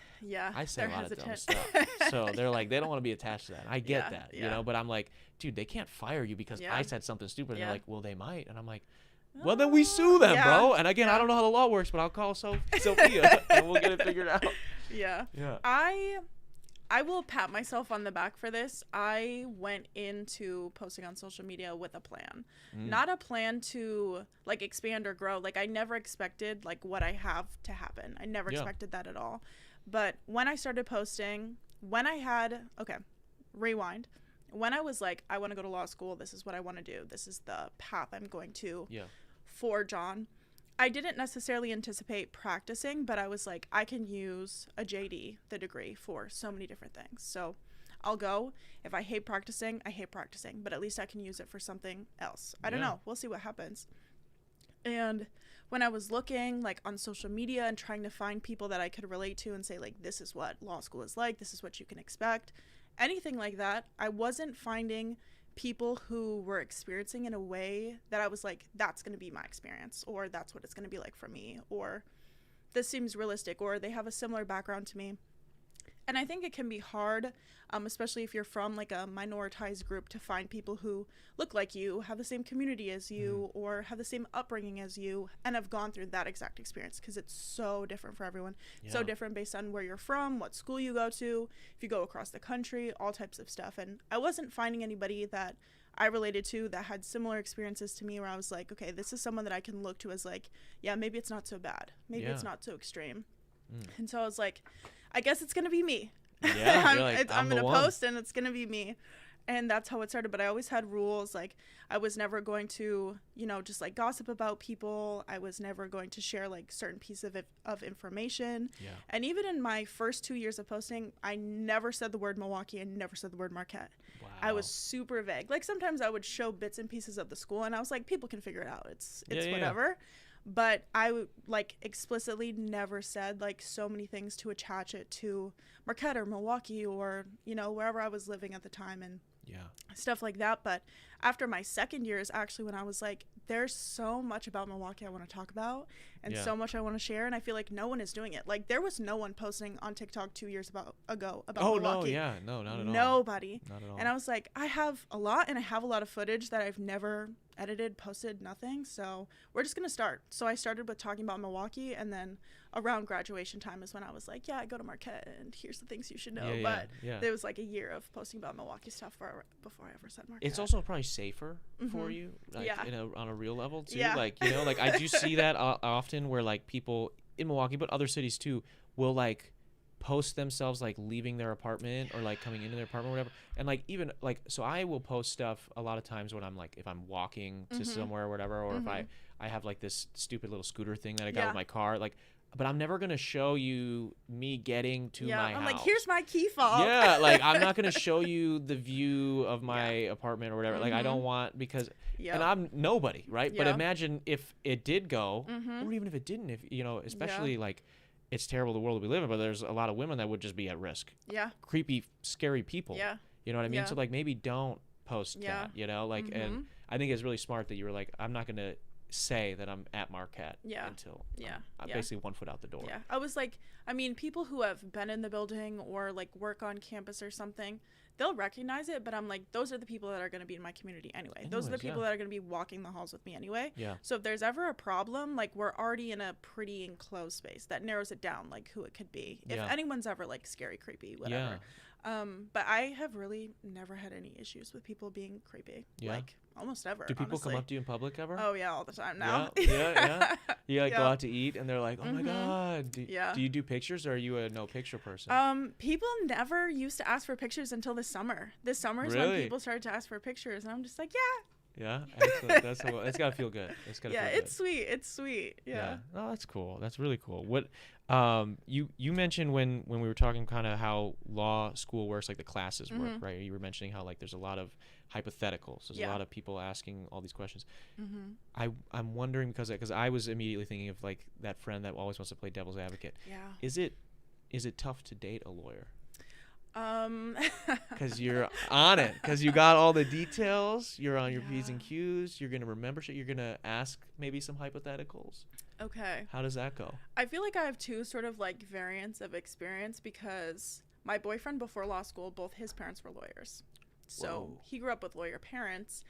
I say a lot of dumb stuff, so they're like, they don't want to be attached to that. I get that, you know, but I'm like, dude, they can't fire you because I said something stupid. And they're like, well, they might, and I'm like, well, then we sue them, bro. And again, I don't know how the law works, but I'll call Sophia and we'll get it figured out. Yeah. I will pat myself on the back for this. I went into posting on social media with a plan. Not a plan to like expand or grow. Like, I never expected like what I have to happen. I never expected that at all. But when I started posting, when I was like, I want to go to law school, this is what I want to do, this is the path I'm going to forge on, I didn't necessarily anticipate practicing, but I was like, I can use a JD, the degree, for so many different things. So I'll go. If I hate practicing, I hate practicing, but at least I can use it for something else. I don't know. We'll see what happens. And when I was looking like on social media and trying to find people that I could relate to and say like, this is what law school is like, this is what you can expect, anything like that, I wasn't finding people who were experiencing in a way that I was like, that's going to be my experience, or that's what it's going to be like for me, or this seems realistic, or they have a similar background to me. And I think it can be hard, especially if you're from like a minoritized group, to find people who look like you, have the same community as you, or have the same upbringing as you, and have gone through that exact experience, because it's so different for everyone. So different based on where you're from, what school you go to, if you go across the country, all types of stuff. And I wasn't finding anybody that I related to that had similar experiences to me, where I was like, okay, this is someone that I can look to as like, yeah, maybe it's not so bad. Maybe it's not so extreme. And so I was like, I guess it's going to be me. Yeah, I'm going to post and it's going to be me. And that's how it started. But I always had rules. Like, I was never going to, you know, just like gossip about people. I was never going to share like certain pieces of information. Yeah. And even in my first 2 years of posting, I never said the word Milwaukee and never said the word Marquette. Wow. I was super vague. Like, sometimes I would show bits and pieces of the school and I was like, people can figure it out. It's whatever. Yeah. But I like explicitly never said like so many things to attach it to Marquette or Milwaukee or, you know, wherever I was living at the time and stuff like that. But after my second year is actually when I was like, there's so much about Milwaukee I want to talk about and so much I want to share. And I feel like no one is doing it. Like, there was no one posting on TikTok 2 years ago about Milwaukee. No, not at all. Nobody. Not at all. And I was like, I have a lot, and I have a lot of footage that I've never edited, posted, nothing. So we're just going to start. So I started with talking about Milwaukee, and then around graduation time is when I was like, yeah, I go to Marquette, and here's the things you should know. But there was like a year of posting about Milwaukee stuff before I ever said Marquette. It's also probably safer for you, like, on a real level too. Like, you know, like I do see that often where like people in Milwaukee, but other cities too, will like post themselves like leaving their apartment or like coming into their apartment or whatever. And like, even like, so I will post stuff a lot of times when I'm like, if I'm walking to somewhere or whatever, or if I have like this stupid little scooter thing that I got with my car, like, but I'm never going to show you me getting to my house. I'm like, here's my key fob. Yeah, like, I'm not going to show you the view of my apartment or whatever. Like, I don't want, because, and I'm nobody, right? But imagine if it did go, or even if it didn't, if, you know, especially like, it's terrible the world we live in, but there's a lot of women that would just be at risk. Yeah. Creepy, scary people. Yeah. You know what I mean? So like, maybe don't post that, you know, like, and I think it's really smart that you were like, I'm not going to say that I'm at Marquette until I'm basically 1 foot out the door. Yeah. I was like, I mean, people who have been in the building or like work on campus or something, they'll recognize it, but I'm like, those are the people that are going to be in my community anyway. Those are the people that are going to be walking the halls with me anyway. Yeah. So if there's ever a problem, like, we're already in a pretty enclosed space that narrows it down, like who it could be. If anyone's ever like scary, creepy, whatever. But I have really never had any issues with people being creepy. Like, almost ever. Do people honestly. come up to you in public ever? Oh yeah, all the time now. You like go out to eat and they're like, oh my god. Do you do pictures, or are you a no picture person? People never used to ask for pictures until this summer. This summer is when people started to ask for pictures, and I'm just like, yeah, excellent. That's gotta feel good. It's gotta feel good. It's sweet. It's sweet. Yeah. Oh, that's cool. That's really cool. What you mentioned when we were talking kind of how law school works, like the classes work, right? You were mentioning how like there's a lot of hypotheticals. There's a lot of people asking all these questions. I'm wondering because I was immediately thinking of like that friend that always wants to play devil's advocate. Yeah. Is it tough to date a lawyer? Because you're on it, because you got all the details, you're on your P's and Q's, you're gonna remember shit, you're gonna ask maybe some hypotheticals. Okay. How does that go? I feel like I have two sort of like variants of experience, because my boyfriend before law school, both his parents were lawyers. So he grew up with lawyer parents.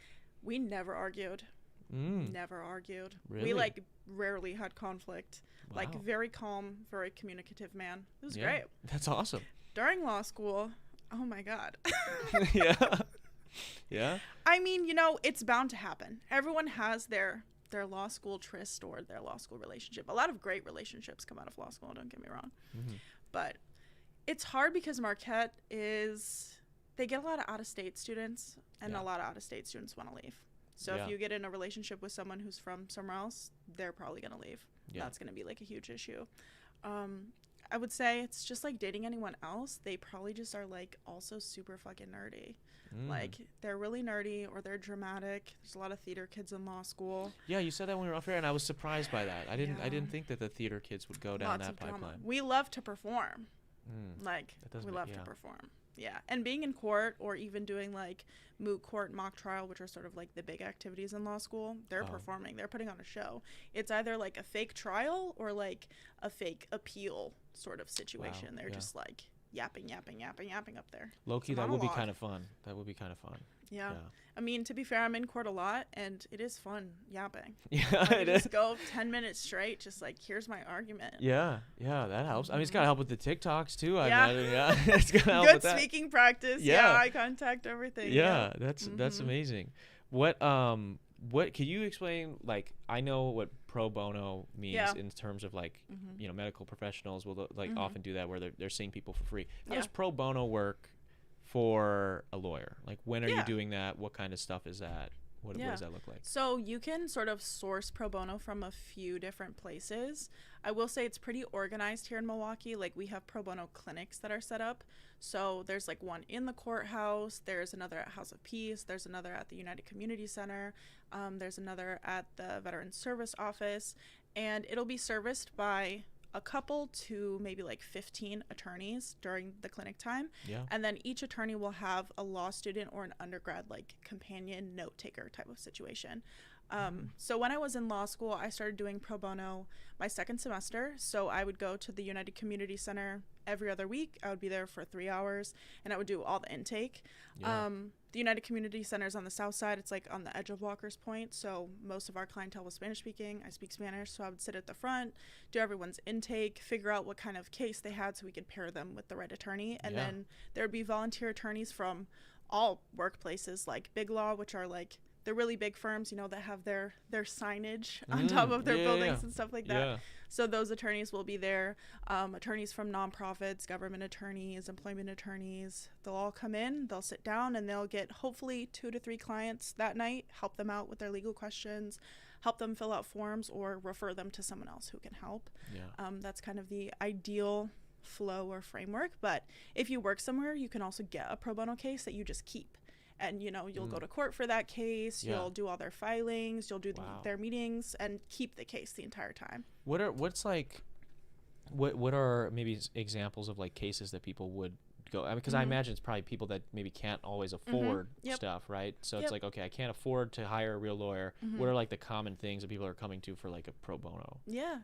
We never argued. Never argued. Really? We like rarely had conflict. Wow. Like, very calm, very communicative man. It was great. That's awesome. During law school, oh my god. Yeah. I mean, you know, it's bound to happen. Everyone has their law school tryst or their law school relationship. A lot of great relationships come out of law school, don't get me wrong. But it's hard because Marquette they get a lot of out-of-state students, and a lot of out-of-state students want to leave. So if you get in a relationship with someone who's from somewhere else, they're probably going to leave. That's going to be like a huge issue. I would say it's just like dating anyone else. They probably just are like also super fucking nerdy. Like, they're really nerdy, or they're dramatic. There's a lot of theater kids in law school. Yeah, you said that when we were off air, and I was surprised by that. I didn't think that the theater kids would go down that pipeline. We love to perform. Like, we love to perform. Yeah. And being in court or even doing like moot court, mock trial, which are sort of like the big activities in law school, they're performing, they're putting on a show. It's either like a fake trial or like a fake appeal sort of situation. They're just like yapping up there. Low-key, that would be kind of fun. Yeah. I mean, to be fair, I'm in court a lot, and it is fun yapping. Yeah, I just go 10 minutes straight, just like, here's my argument. Yeah, that helps. I mean, it's got to help with the TikToks, too. Yeah. It's going to help Good with that. speaking practice. Yeah. Eye contact, everything. Yeah, that's amazing. What can you explain, like, I know what pro bono means in terms of, like, you know, medical professionals will, like, often do that where they're seeing people for free. How does pro bono work for a lawyer? Like, when are you doing that? What kind of stuff is that? What does that look like? So you can sort of source pro bono from a few different places. I will say it's pretty organized here in Milwaukee. Like, we have pro bono clinics that are set up. So there's like one in the courthouse. There's another at House of Peace. There's another at the United Community Center. There's another at the Veterans Service Office. And it'll be serviced by a couple to maybe like 15 attorneys during the clinic time. Yeah. And then each attorney will have a law student or an undergrad like companion note taker type of situation. So when I was in law school, I started doing pro bono my second semester. So I would go to the United Community Center every other week. I would be there for 3 hours and I would do all the intake. Yeah. The United Community Center is on the south side. It's like on the edge of Walker's Point. So most of our clientele was Spanish speaking. I speak Spanish. So I would sit at the front, do everyone's intake, figure out what kind of case they had so we could pair them with the right attorney. And then there would be volunteer attorneys from all workplaces like Big Law, which are like the really big firms, you know, that have their signage on top of their buildings and stuff like that. Yeah. So those attorneys will be there. Attorneys from nonprofits, government attorneys, employment attorneys, they'll all come in, they'll sit down, and they'll get hopefully 2 to 3 clients that night, help them out with their legal questions, help them fill out forms, or refer them to someone else who can help. Yeah. That's kind of the ideal flow or framework. But if you work somewhere, you can also get a pro bono case that you just keep. And, you know, you'll go to court for that case. Yeah. You'll do all their filings. You'll do their meetings and keep the case the entire time. What are maybe examples of like cases that people would go? I mean, because I imagine it's probably people that maybe can't always afford stuff, right? So it's like, okay, I can't afford to hire a real lawyer. What are like the common things that people are coming to for like a pro bono? Yeah.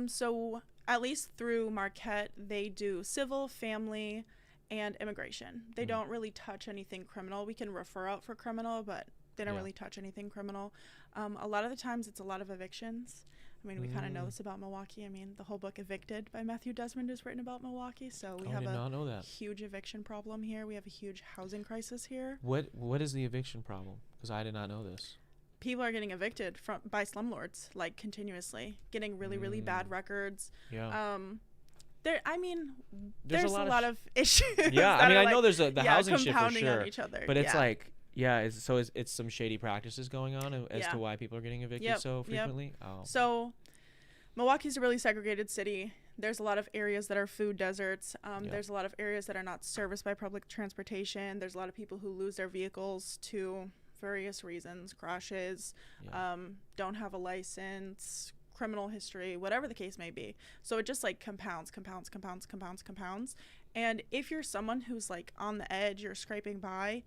So at least through Marquette, they do civil, family, and immigration. They don't really touch anything criminal. We can refer out for criminal, but they don't really touch anything criminal. A lot of the times it's a lot of evictions. I mean, we kind of know this about Milwaukee. I mean, the whole book Evicted by Matthew Desmond is written about Milwaukee. So we have a huge eviction problem here. We have a huge housing crisis here. What is the eviction problem? Because I did not know this. People are getting evicted by slumlords, like continuously, getting really, really bad records. Yeah. There's a lot of issues. Yeah, I mean, I know there's the housing shit for sure. On each other. But it's like, it's some shady practices going on as to why people are getting evicted so frequently. Oh. So Milwaukee's a really segregated city. There's a lot of areas that are food deserts. There's a lot of areas that are not serviced by public transportation. There's a lot of people who lose their vehicles to various reasons, crashes, don't have a license, criminal history, whatever the case may be. So it just like compounds. And if you're someone who's like on the edge, you're scraping by,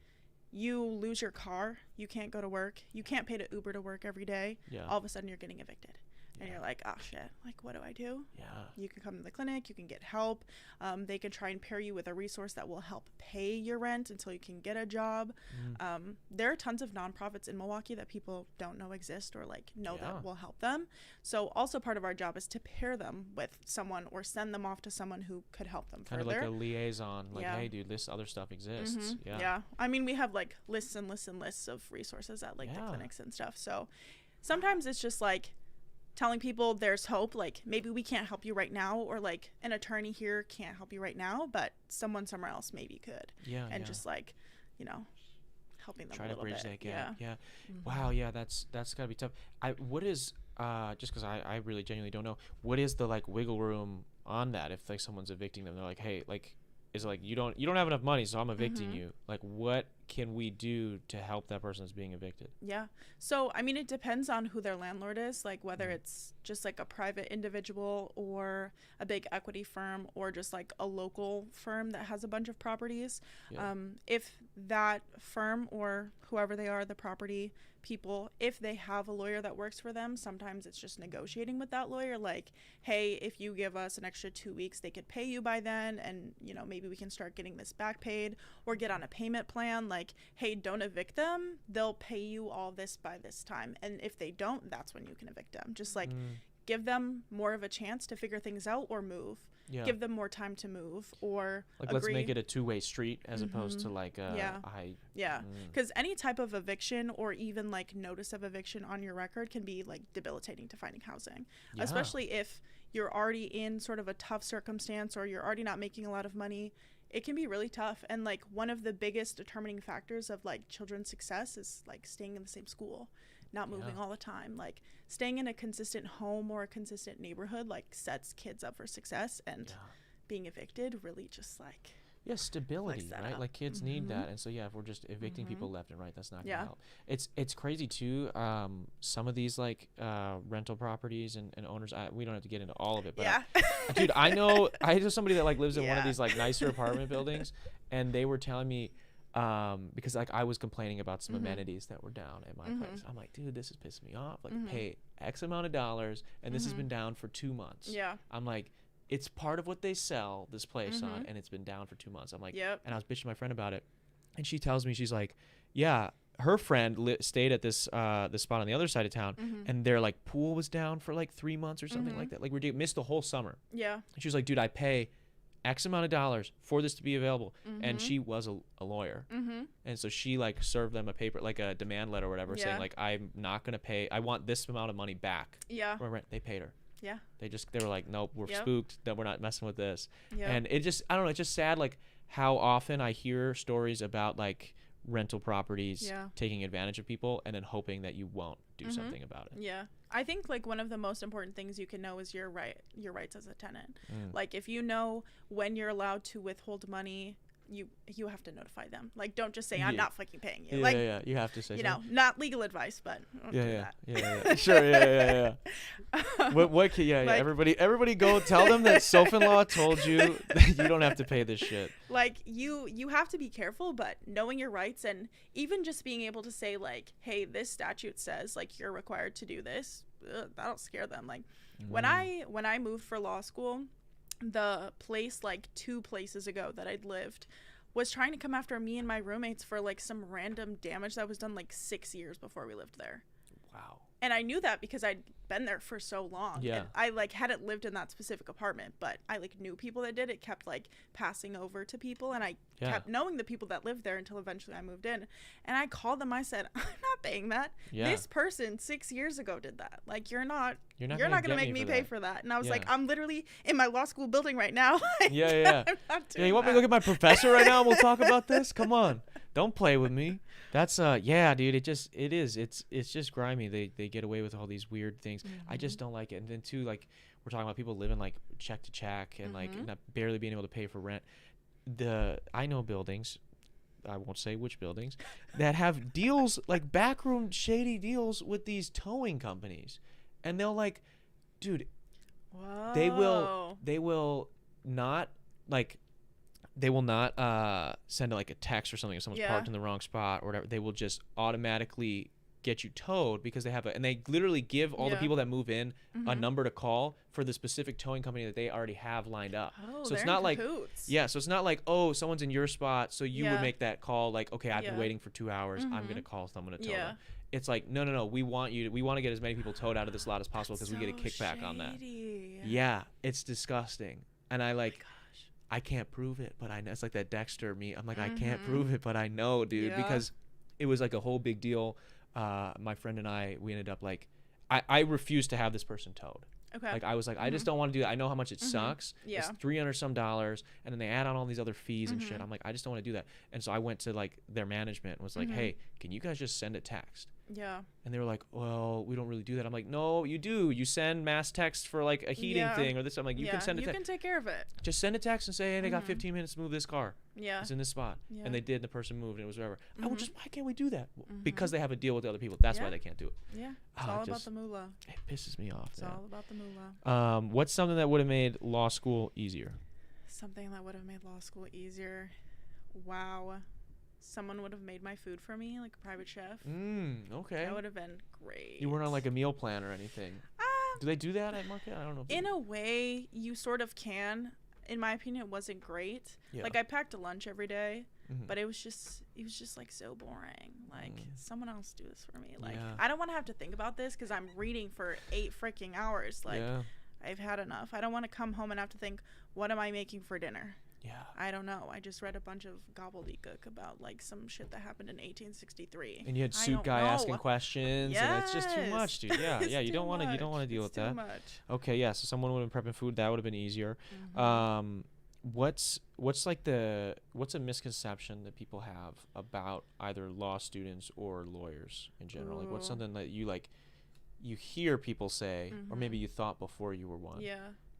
you lose your car, you can't go to work, you can't pay to Uber to work every day, all of a sudden you're getting evicted. And you're like, oh shit, like what do I do? Yeah. You can come to the clinic, you can get help. They can try and pair you with a resource that will help pay your rent until you can get a job. There are tons of nonprofits in Milwaukee that people don't know exist or like know that will help them. So also part of our job is to pair them with someone or send them off to someone who could help them kind further. Kind of like a liaison, like, hey dude, this other stuff exists. Yeah. I mean, we have like lists and lists and lists of resources at like the clinics and stuff. So sometimes it's just like telling people there's hope, like maybe we can't help you right now, or like an attorney here can't help you right now, but someone somewhere else maybe could. Just like, you know, helping them try a little to bridge bit. that gap. Wow, that's gotta be tough. What is just because I really genuinely don't know, what is the like wiggle room on that if like someone's evicting them? They're like, hey, like, is it like you don't have enough money, so I'm evicting you? Like, what can we do to help that person that's being evicted? Yeah. So, I mean, it depends on who their landlord is, like whether it's just like a private individual or a big equity firm or just like a local firm that has a bunch of properties. Yeah. If that firm or whoever they are, the property people, if they have a lawyer that works for them, sometimes it's just negotiating with that lawyer. Like, hey, if you give us an extra 2 weeks, they could pay you by then. And, you know, maybe we can start getting this back paid or get on a payment plan. Like, hey, don't evict them. They'll pay you all this by this time. And if they don't, that's when you can evict them. Just like give them more of a chance to figure things out or move. Yeah. Give them more time to move or like agree. Let's make it a two-way street as opposed to like because any type of eviction or even like notice of eviction on your record can be like debilitating to finding housing, especially if you're already in sort of a tough circumstance or you're already not making a lot of money. It can be really tough. And like one of the biggest determining factors of like children's success is like staying in the same school, not moving all the time. Like staying in a consistent home or a consistent neighborhood like sets kids up for success, and being evicted really just like stability, right? Like kids need that. And so if we're just evicting people left and right, that's not gonna help. It's crazy too. Some of these like rental properties and owners, we don't have to get into all of it, but dude, I know somebody that like lives in one of these like nicer apartment buildings, and they were telling me because like I was complaining about some amenities that were down at my place. I'm like, dude, this is pissing me off. Like pay X amount of dollars and this has been down for 2 months. I'm like, it's part of what they sell this place on, and it's been down for 2 months. I'm like, and I was bitching to my friend about it, and she tells me, she's like, her friend stayed at this spot on the other side of town, and their like pool was down for like 3 months or something like that. Like we missed the whole summer. And she was like, dude, I pay X amount of dollars for this to be available. And she was a lawyer. And so she like served them a paper, like a demand letter or whatever, saying like, I'm not going to pay. I want this amount of money back. For rent. They paid her. They were like, nope, we're spooked that we're not messing with this. And it just, I don't know, it's just sad like how often I hear stories about like rental properties taking advantage of people and then hoping that you won't do something about it. I think like one of the most important things you can know is your rights as a tenant. Like if you know when you're allowed to withhold money, you have to notify them. Like don't just say I'm not fucking paying you. You have to say you know, not legal advice, but don't do that. Sure. What can like, everybody go tell them that SOPHINLAW told you that you don't have to pay this shit. Like you have to be careful, but knowing your rights and even just being able to say like, hey, this statute says like you're required to do this, that'll scare them. Like when I moved for law school, the place like 2 places ago that I'd lived was trying to come after me and my roommates for like some random damage that was done like 6 years before we lived there. Wow. And I knew that because I'd been there for so long. And I like hadn't lived in that specific apartment, but I like knew people that did. It kept like passing over to people, and I kept knowing the people that lived there until eventually I moved in. And I called them. I said, I'm not paying that. This person 6 years ago did that. Like you're not gonna make me pay for that. And I was like, I'm literally in my law school building right now. I'm not doing you want me to look at my professor right now and we'll talk about this? Come on. Don't play with me. That's dude, it's just grimy. They get away with all these weird things. I just don't like it. And then too, like we're talking about people living like check to check and like not barely being able to pay for rent. I know buildings, I won't say which buildings, that have deals like backroom shady deals with these towing companies. And they'll like, dude, they will not send like a text or something if someone's parked in the wrong spot or whatever. They will just automatically get you towed because they have and they literally give all the people that move in a number to call for the specific towing company that they already have lined up. So it's not like so it's not like, oh, someone's in your spot, so you would make that call like, okay, I've been waiting for 2 hours, I'm gonna call someone to tow them. It's like, no, we want to get as many people towed out of this lot as possible because we get a kickback on that. It's disgusting. And I can't prove it, but I know. It's like that Dexter me. I'm like, I can't prove it, but I know, dude, because it was like a whole big deal. My friend and we ended up like, I refused to have this person towed. Okay. Like I was like, I just don't want to do that. I know how much it sucks. It's $300 some, and then they add on all these other fees and shit. I'm like, I just don't want to do that. And so I went to like their management and was like, hey, can you guys just send a text? Yeah. And they were like, well, we don't really do that. I'm like, no, you do. You send mass text for like a heating thing or this. I'm like, you can send a text. You can take care of it. Just send a text and say, hey, they got 15 minutes to move this car. Yeah. It's in this spot. Yeah. And they did, and the person moved, and it was whatever. I would just, why can't we do that? Because they have a deal with the other people. That's why they can't do it. Yeah. It's all about the moolah. It pisses me off. It's all about the moolah. What's something that would have made law school easier? Something that would have made law school easier. Wow. Someone would have made my food for me, like a private chef. Okay. That would have been great. You weren't on like a meal plan or anything. Do they do that at Marquette? I don't know. In a way, you sort of can. In my opinion, it wasn't great. Yeah. Like I packed a lunch every day, but it was just like so boring. Like someone else do this for me. Like I don't want to have to think about this because I'm reading for 8 freaking hours. Like I've had enough. I don't want to come home and have to think, what am I making for dinner? Yeah. I don't know. I just read a bunch of gobbledygook about like some shit that happened in 1863. And you had suit guy asking questions, and it's just too much, dude. Yeah, yeah. You don't want to deal with that. Too much. Okay, yeah. So someone would have been prepping food. That would have been easier. What's a misconception that people have about either law students or lawyers in general? Like, what's something that you hear people say, or maybe you thought before you were one? Yeah.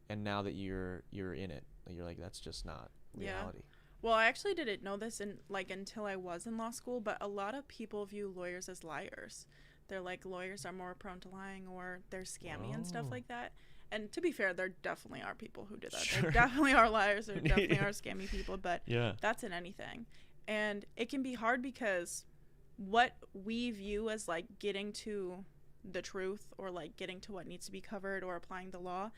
And now that you're in it, you're like, that's just not reality. Well, I actually didn't know this until I was in law school, but a lot of people view lawyers as liars. They're like, lawyers are more prone to lying, or they're scammy and stuff like that. And to be fair, there definitely are people who do that. Sure. There definitely are liars. There definitely are scammy people, but that's in anything. And it can be hard because what we view as like getting to the truth or like getting to what needs to be covered or applying the law,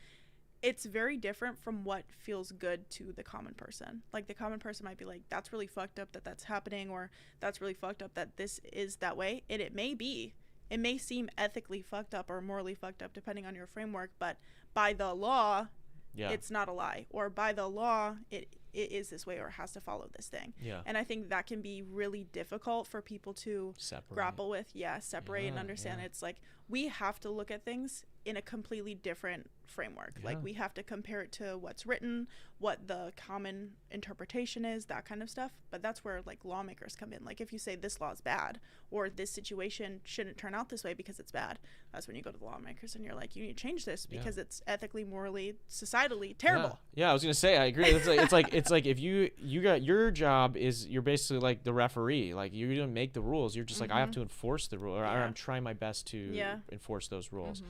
it's very different from what feels good to the common person. Like the common person might be like, that's really fucked up that that's happening, or that's really fucked up that this is that way. And it may be. It may seem ethically fucked up or morally fucked up depending on your framework, but by the law, it's not a lie. Or by the law, it is this way or has to follow this thing. Yeah. And I think that can be really difficult for people to grapple with. Separate and understand. It's like we have to look at things in a completely different framework. Like we have to compare it to what's written, what the common interpretation is, that kind of stuff. But that's where like lawmakers come in. Like if you say this law is bad or this situation shouldn't turn out this way because it's bad, that's when you go to the lawmakers and you're like, you need to change this because it's ethically, morally, societally terrible. Yeah, I was gonna say I agree. It's like if you got your job is you're basically like the referee. Like you don't make the rules. You're just like I have to enforce the rule, or I'm trying my best to enforce those rules.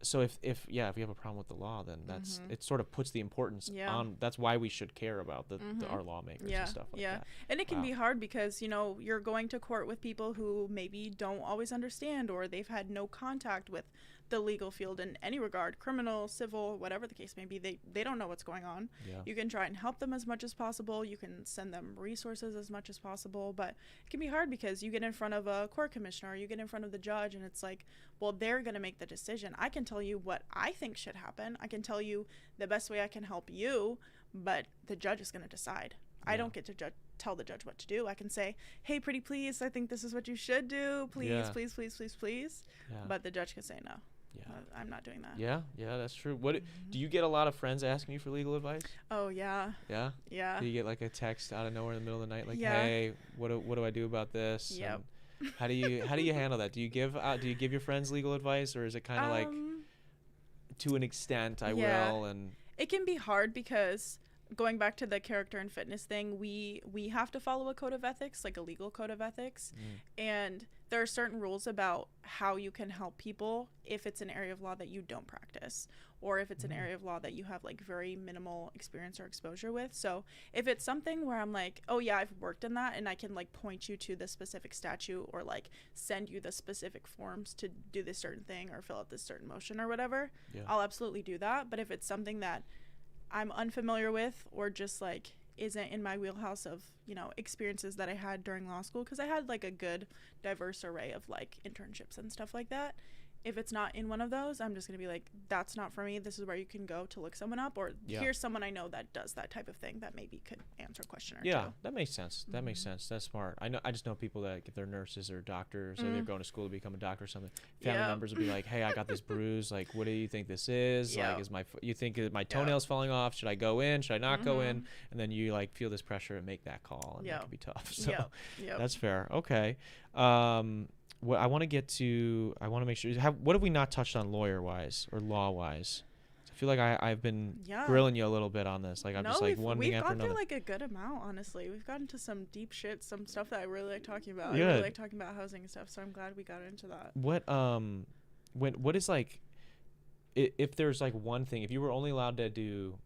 So if we have a problem with the law, then that's it sort of puts the importance on. That's why we should care about our lawmakers and stuff like that. And it can be hard because you're going to court with people who maybe don't always understand, or they've had no contact with the legal field in any regard, criminal, civil, whatever the case may be. They don't know what's going on. You can try and help them as much as possible. You can send them resources as much as possible, but it can be hard because you get in front of a court commissioner, or you get in front of the judge, and it's like, well, they're going to make the decision. I can tell you what I think should happen. I can tell you the best way I can help you, but the judge is going to decide. I don't get to tell the judge what to do. I can say, hey, pretty please, I think this is what you should do. Please, please, please, please, please. But the judge can say no. I'm not doing that. Yeah, that's true. What do you get a lot of friends asking you for legal advice? Oh yeah. Yeah. Do you get like a text out of nowhere in the middle of the night, like, hey, what do I do about this? Yep. And how do you handle that? Do you give your friends legal advice, or is it kind of like to an extent I will? And it can be hard because going back to the character and fitness thing, we have to follow a code of ethics, like a legal code of ethics, and there are certain rules about how you can help people if it's an area of law that you don't practice, or if it's an area of law that you have like very minimal experience or exposure with. So if it's something where I'm like, oh yeah, I've worked in that, and I can like point you to the specific statute, or like send you the specific forms to do this certain thing or fill out this certain motion or whatever, I'll absolutely do that. But if it's something that I'm unfamiliar with, or just like isn't in my wheelhouse of experiences that I had during law school, because I had like a good diverse array of like internships and stuff like that, if it's not in one of those, I'm just gonna be like, that's not for me. This is where you can go to look someone up, or here's someone I know that does that type of thing that maybe could answer a question or two. That makes sense. That makes sense. That's smart. I just know people that if they're nurses or doctors, or they're going to school to become a doctor or something, family members will be like, hey, I got this bruise, like, what do you think this is? Like, you think my toenail's falling off? Should I go in? Should I not go in? And then you like feel this pressure and make that call, and that can be tough. So that's fair. Okay. what I want to get to, I want to make sure, what have we not touched on lawyer-wise or law-wise? I feel like I've been grilling you a little bit on this. Like, I'm just like one thing after another. We've gone through like a good amount, honestly. We've gotten to some deep shit, some stuff that I really like talking about. I really like talking about housing and stuff, so I'm glad we got into that. What is like, if there's like one thing, if you were only allowed to do,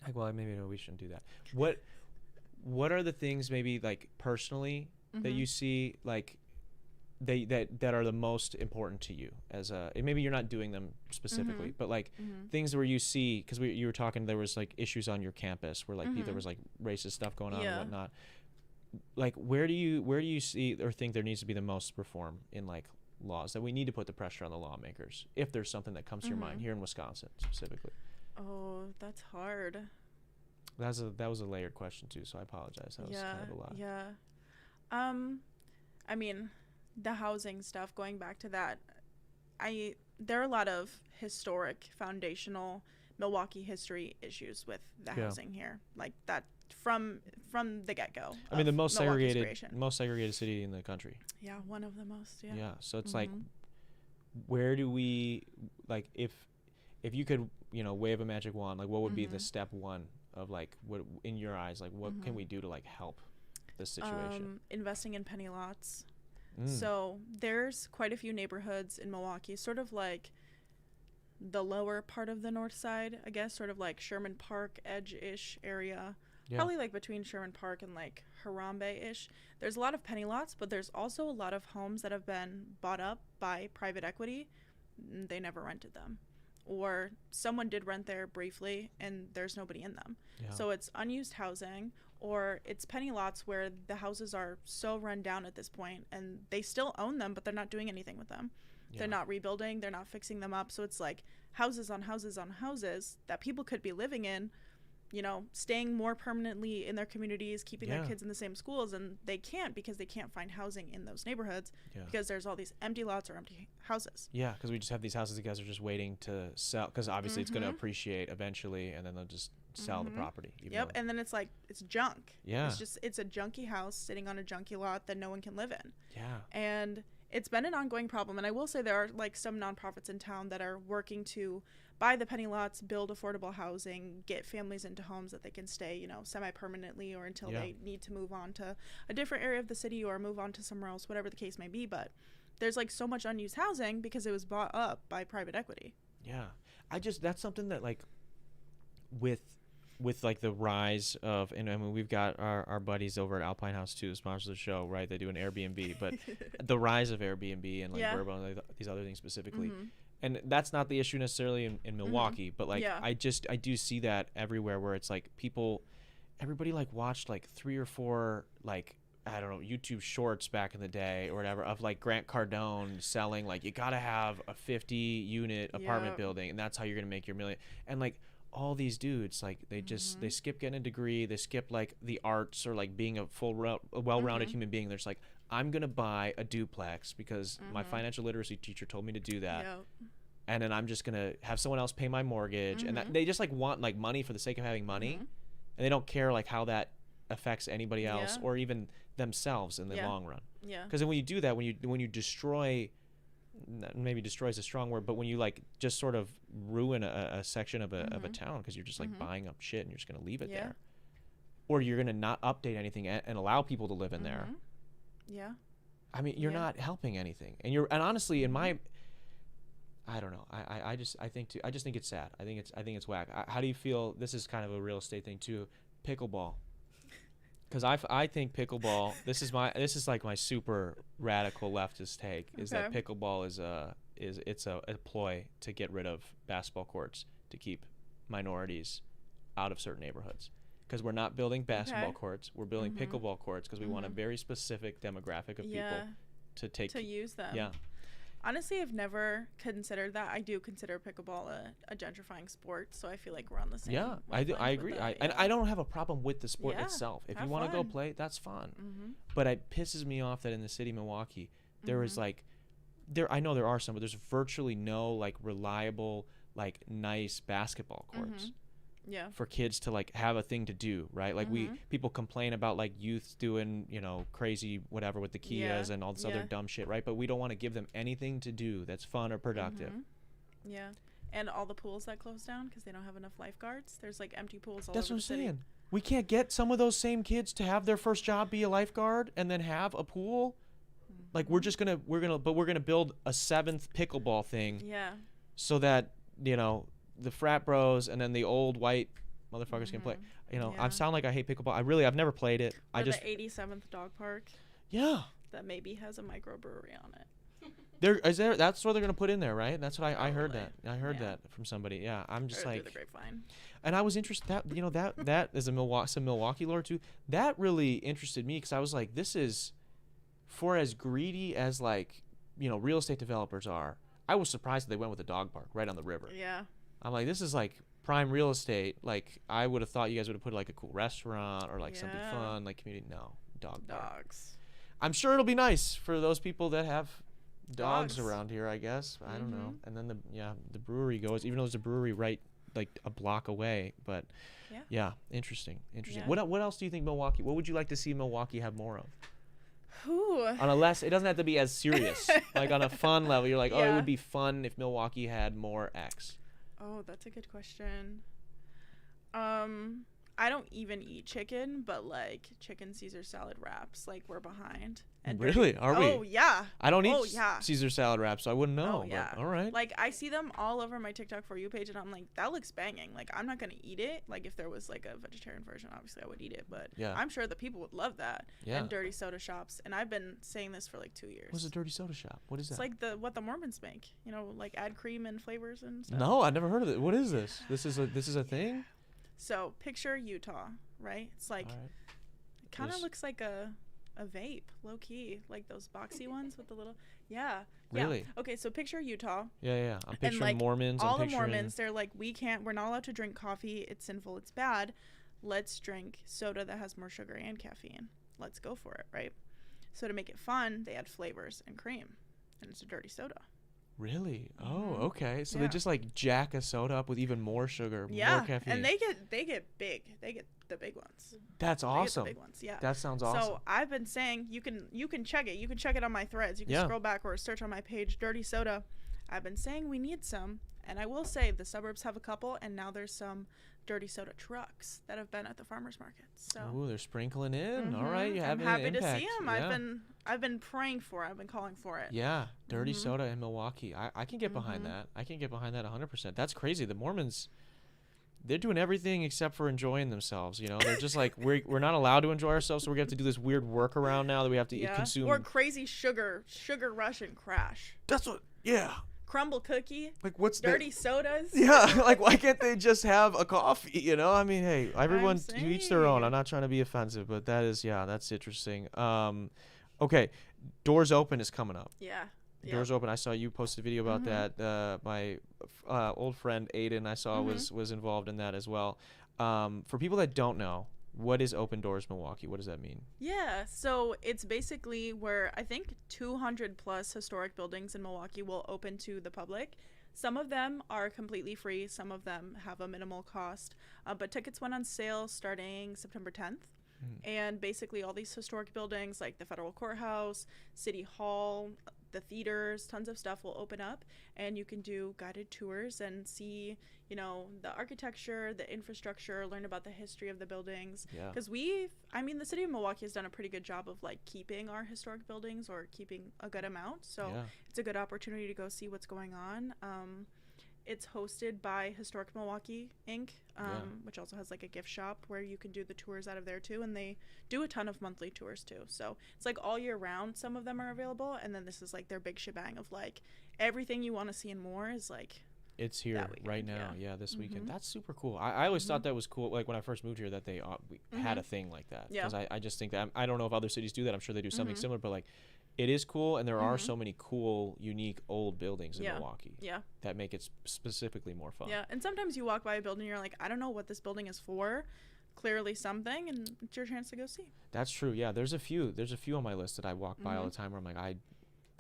like, well, maybe no, we shouldn't do that. What are the things maybe like personally that you see like that are the most important to you as a, maybe you're not doing them specifically, but like things where you see, because you were talking, there was like issues on your campus where like there was like racist stuff going on and whatnot. Like where do you see or think there needs to be the most reform in like laws, that we need to put the pressure on the lawmakers, if there's something that comes to your mind here in Wisconsin specifically? Oh, that's hard. That was a layered question too, so I apologize. That was kind of a lot. Yeah. I mean, the housing stuff, going back to that, there are a lot of historic, foundational Milwaukee history issues with the housing here, like that from the get-go. I mean, the most segregated city in the country. Yeah, one of the most. Yeah. Yeah, so it's like, where do we, like, if you could, wave a magic wand, like, what would be the step one of like, what in your eyes, like, what can we do to like help this situation? Investing in penny lots. So there's quite a few neighborhoods in Milwaukee, sort of like the lower part of the north side, I guess, sort of like Sherman Park edge-ish area. Probably like between Sherman Park and like Harambe-ish. There's a lot of penny lots, but there's also a lot of homes that have been bought up by private equity. They never rented them. Or someone did rent there briefly and there's nobody in them. So it's unused housing, or it's penny lots where the houses are so run down at this point and they still own them, but they're not doing anything with them. They're not rebuilding, they're not fixing them up. So it's like houses on houses on houses that people could be living in, staying more permanently in their communities, keeping their kids in the same schools, and they can't because they can't find housing in those neighborhoods because there's all these empty lots or empty houses. Yeah, because we just have these houses that guys are just waiting to sell, because obviously it's going to appreciate eventually, and then they'll just sell the property. And then it's like, it's junk. Yeah. It's a junky house sitting on a junky lot that no one can live in. Yeah. And it's been an ongoing problem. And I will say there are like some nonprofits in town that are working to buy the penny lots, build affordable housing, get families into homes that they can stay, semi-permanently, or until they need to move on to a different area of the city or move on to somewhere else, whatever the case may be. But there's like so much unused housing because it was bought up by private equity. Yeah. That's something that like with like the rise of, and I mean, we've got our buddies over at Alpine House too, sponsors of the show, right? They do an Airbnb, but the rise of Airbnb and like Verbo and these other things specifically. And that's not the issue necessarily in Milwaukee, but like I do see that everywhere, where it's like everybody like watched like 3 or 4 like, I don't know, YouTube shorts back in the day or whatever of like Grant Cardone selling like, you gotta have a 50 unit apartment building and that's how you're gonna make your million. And like all these dudes, like they just they skip getting a degree, they skip like the arts or like being a well-rounded human being. They're just like, I'm gonna buy a duplex because my financial literacy teacher told me to do that, and then I'm just gonna have someone else pay my mortgage, and that they just like want like money for the sake of having money, and they don't care like how that affects anybody else or even themselves in the long run. Because then when you do that, when you destroy, maybe destroy is a strong word, but when you like just sort of ruin a section of a town because you're just like buying up shit and you're just gonna leave it there, or you're gonna not update anything and allow people to live in there. I mean, you're not helping anything, and honestly, in my, I don't know, I just think it's sad. I think it's whack. How do you feel? This is kind of a real estate thing too. Pickleball. Because I think pickleball. This is like my super radical leftist take. Is that pickleball is a ploy to get rid of basketball courts to keep minorities out of certain neighborhoods. Because we're not building basketball courts, we're building pickleball courts because we want a very specific demographic of people to use them. Yeah. Honestly, I've never considered that. I do consider pickleball a gentrifying sport, so I feel like we're on the same. Yeah, I agree. And I don't have a problem with the sport itself. If you want to go play, that's fun. But it pisses me off that in the city of Milwaukee, there is like, I know there are some, but there's virtually no like reliable, like nice basketball courts. for kids to like have a thing to do, right? Like people complain about like youth doing, you know, crazy whatever with the Kias and all this other dumb shit, right? But we don't want to give them anything to do that's fun or productive. Yeah. And all the pools that close down because they don't have enough lifeguards. There's like empty pools all That's over what I'm the city. saying. We can't get some of those same kids to have their first job be a lifeguard and then have a pool. Like we're gonna build a 7th pickleball thing. Yeah. So that, you know, the frat bros and then the old white motherfuckers can play. You know, I sound like I hate pickleball. I've never played it. Or the 87th dog park. Yeah. That maybe has a microbrewery on it. That's what they're gonna put in there, right? That's what I heard that. I heard that from somebody. Yeah, I'm just like. Through the grapevine. And I was interested that, you know, that is some Milwaukee lore too. That really interested me because I was like, this is, for as greedy as like, you know, real estate developers are. I was surprised that they went with a dog park right on the river. Yeah. I'm like, this is like prime real estate. Like I would have thought you guys would have put like a cool restaurant or like something fun, like community. No, dog park. Dogs. I'm sure it'll be nice for those people that have dogs around here, I guess. I don't know. And then the brewery goes, even though there's a brewery right like a block away, but interesting. Yeah. What else do you think what would you like to see Milwaukee have more of? On a less, it doesn't have to be as serious. Like on a fun level, you're like, oh, it would be fun if Milwaukee had more X. Oh, that's a good question. I don't even eat chicken, but like chicken Caesar salad wraps, like we're behind. And really? Are we? Oh yeah. I don't eat Caesar salad wraps, so I wouldn't know. Oh yeah. But, all right. Like I see them all over my TikTok For You page, and I'm like, that looks banging. Like I'm not gonna eat it. Like if there was like a vegetarian version, obviously I would eat it. But I'm sure the people would love that. Yeah. And dirty soda shops, and I've been saying this for like 2 years. What's a dirty soda shop? What is that? It's like what the Mormons make. You know, like add cream and flavors and stuff. No, I never heard of it. What is this? This is a thing. So picture Utah, right? It's like it kind of looks like a vape, low key, like those boxy ones with the little Really? Yeah. Okay, so picture Utah. Yeah. I'm picturing like, Mormons. All the Mormons, they're like, we're not allowed to drink coffee. It's sinful. It's bad. Let's drink soda that has more sugar and caffeine. Let's go for it, right? So to make it fun, they add flavors and cream, and it's a dirty soda. Really? Oh, okay. So they just like jack a soda up with even more sugar, more caffeine. And they get big. They get the big ones. That's awesome. They get the big ones, yeah. That sounds awesome. So I've been saying you can check it. You can check it on my threads. You can scroll back or search on my page, dirty soda. I've been saying we need some, and I will say the suburbs have a couple, and now there's some dirty soda trucks that have been at the farmers markets. So they're sprinkling in. All right, I'm happy to see them. Yeah. I've been praying for it. I've been calling for it. Yeah, dirty soda in Milwaukee. I can get behind that. I can get behind that 100%. That's crazy. The Mormons, they're doing everything except for enjoying themselves. You know, they're just like we're not allowed to enjoy ourselves, so we're gonna have to do this weird workaround now that we have to consume. Or crazy sugar rush and crash. That's what. Yeah. Crumble cookie, like what's dirty sodas. Yeah, like why can't they just have a coffee? You know, I mean, hey, everyone to each their own. I'm not trying to be offensive, but that's interesting. Okay, Doors Open is coming up. Yeah. Doors Open. I saw you posted a video about that. My old friend Aiden, I saw was involved in that as well. For people that don't know, what is Open Doors Milwaukee? What does that mean? Yeah, so it's basically where I think 200 plus historic buildings in Milwaukee will open to the public. Some of them are completely free. Some of them have a minimal cost. But tickets went on sale starting September 10th. And basically all these historic buildings like the federal courthouse, city hall, the theaters, tons of stuff will open up, and you can do guided tours and see, you know, the architecture, the infrastructure, learn about the history of the buildings. Because the city of Milwaukee has done a pretty good job of like keeping our historic buildings or keeping a good amount. So it's a good opportunity to go see what's going on. It's hosted by Historic Milwaukee Inc., which also has like a gift shop where you can do the tours out of there too, and they do a ton of monthly tours too. So it's like all year round some of them are available, and then this is like their big shebang of like everything you want to see and more is like it's here right now. This weekend. That's super cool. I always thought that was cool, like when I first moved here, that they had a thing like that, because I just think that I don't know if other cities do that. I'm sure they do something similar, but like it is cool, and there are so many cool, unique old buildings in Milwaukee that make it specifically more fun. Yeah, and sometimes you walk by a building and you're like, I don't know what this building is for. Clearly something, and it's your chance to go see. That's true. Yeah, there's a few on my list that I walk by all the time where I'm like,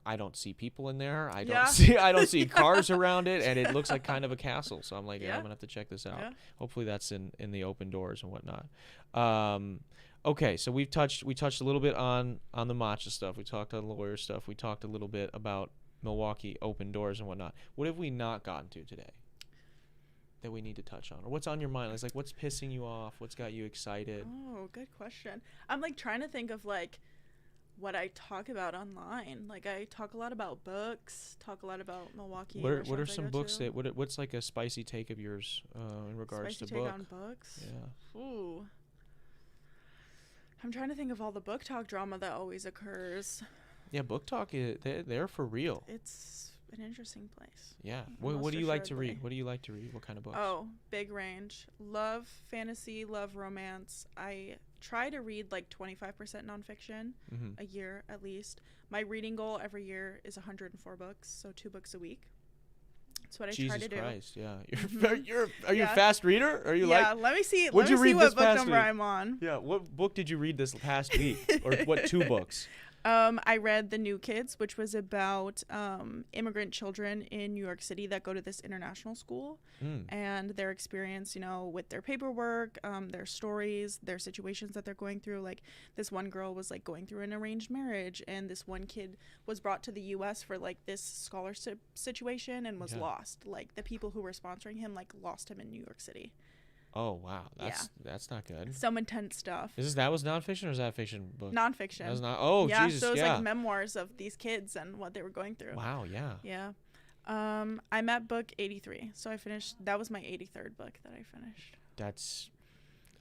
I don't see people in there. I Yeah. don't see cars around it, and it looks like kind of a castle. So I'm like, yeah, I'm gonna have to check this out. Yeah. Hopefully that's in the open doors and whatnot. Okay, so we touched a little bit on the matcha stuff. We talked on lawyer stuff. We talked a little bit about Milwaukee open doors and whatnot. What have we not gotten to today that we need to touch on, or what's on your mind? It's like, what's pissing you off? What's got you excited? Oh, good question. I'm like trying to think of like what I talk about online. Like I talk a lot about books, talk a lot about Milwaukee. What are some books that what's like a spicy take of yours in regards spicy to take book? on books? Yeah. Ooh. I'm trying to think of all the book talk drama that always occurs. Yeah, book talk they're for real. It's an interesting place. Yeah. What do you like to read? What do you like to read? What kind of books? Oh, big range. Love fantasy, love romance. I try to read like 25% nonfiction a year at least. My reading goal every year is 104 books, so 2 books a week. That's what I try to do. Jesus Christ, yeah. Are you a fast reader? Are you let me see. What'd Let you me see read what this book past number week? I'm on. Yeah, what book did you read this past week? Or what 2 books? I read The New Kids, which was about immigrant children in New York City that go to this international school and their experience, with their paperwork, their stories, their situations that they're going through. Like this one girl was like going through an arranged marriage, and this one kid was brought to the U.S. for like this scholarship situation and was lost. Like the people who were sponsoring him like lost him in New York City. Oh wow, that's not good. Some intense stuff. That was nonfiction, or is that a fiction book? Nonfiction. That was not. Oh yeah, Jesus, so it was like memoirs of these kids and what they were going through. Wow, yeah. Yeah. I'm at book 83, so I finished. That was my 83rd book that I finished.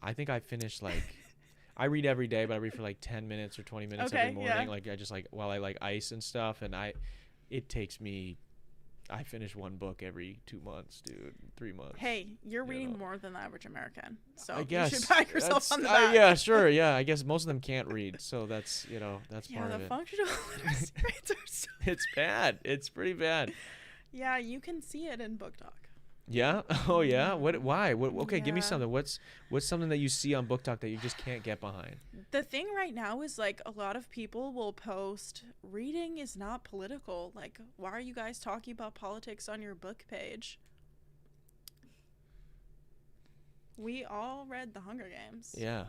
I think I finished like. I read every day, but I read for like 10 minutes or 20 minutes every morning. Yeah. Like I just like while I like ice and stuff, and it takes me. I finish 1 book every 2 months, dude. 3 months. Hey, you're reading more than the average American, so I guess you should pat yourself on the back. Yeah, sure. Yeah, I guess most of them can't read, so that's that's part of it. Yeah, the functional literacy rates are so. It's bad. It's pretty bad. Yeah, you can see it in Book Talk. Yeah. Oh yeah. Why? Okay, give me Yeah. something. What's something that you see on Book Talk that you just can't get behind? The thing right now is like a lot of people will post reading is not political. Like, why are you guys talking about politics on your book page? We all read The Hunger Games. Yeah.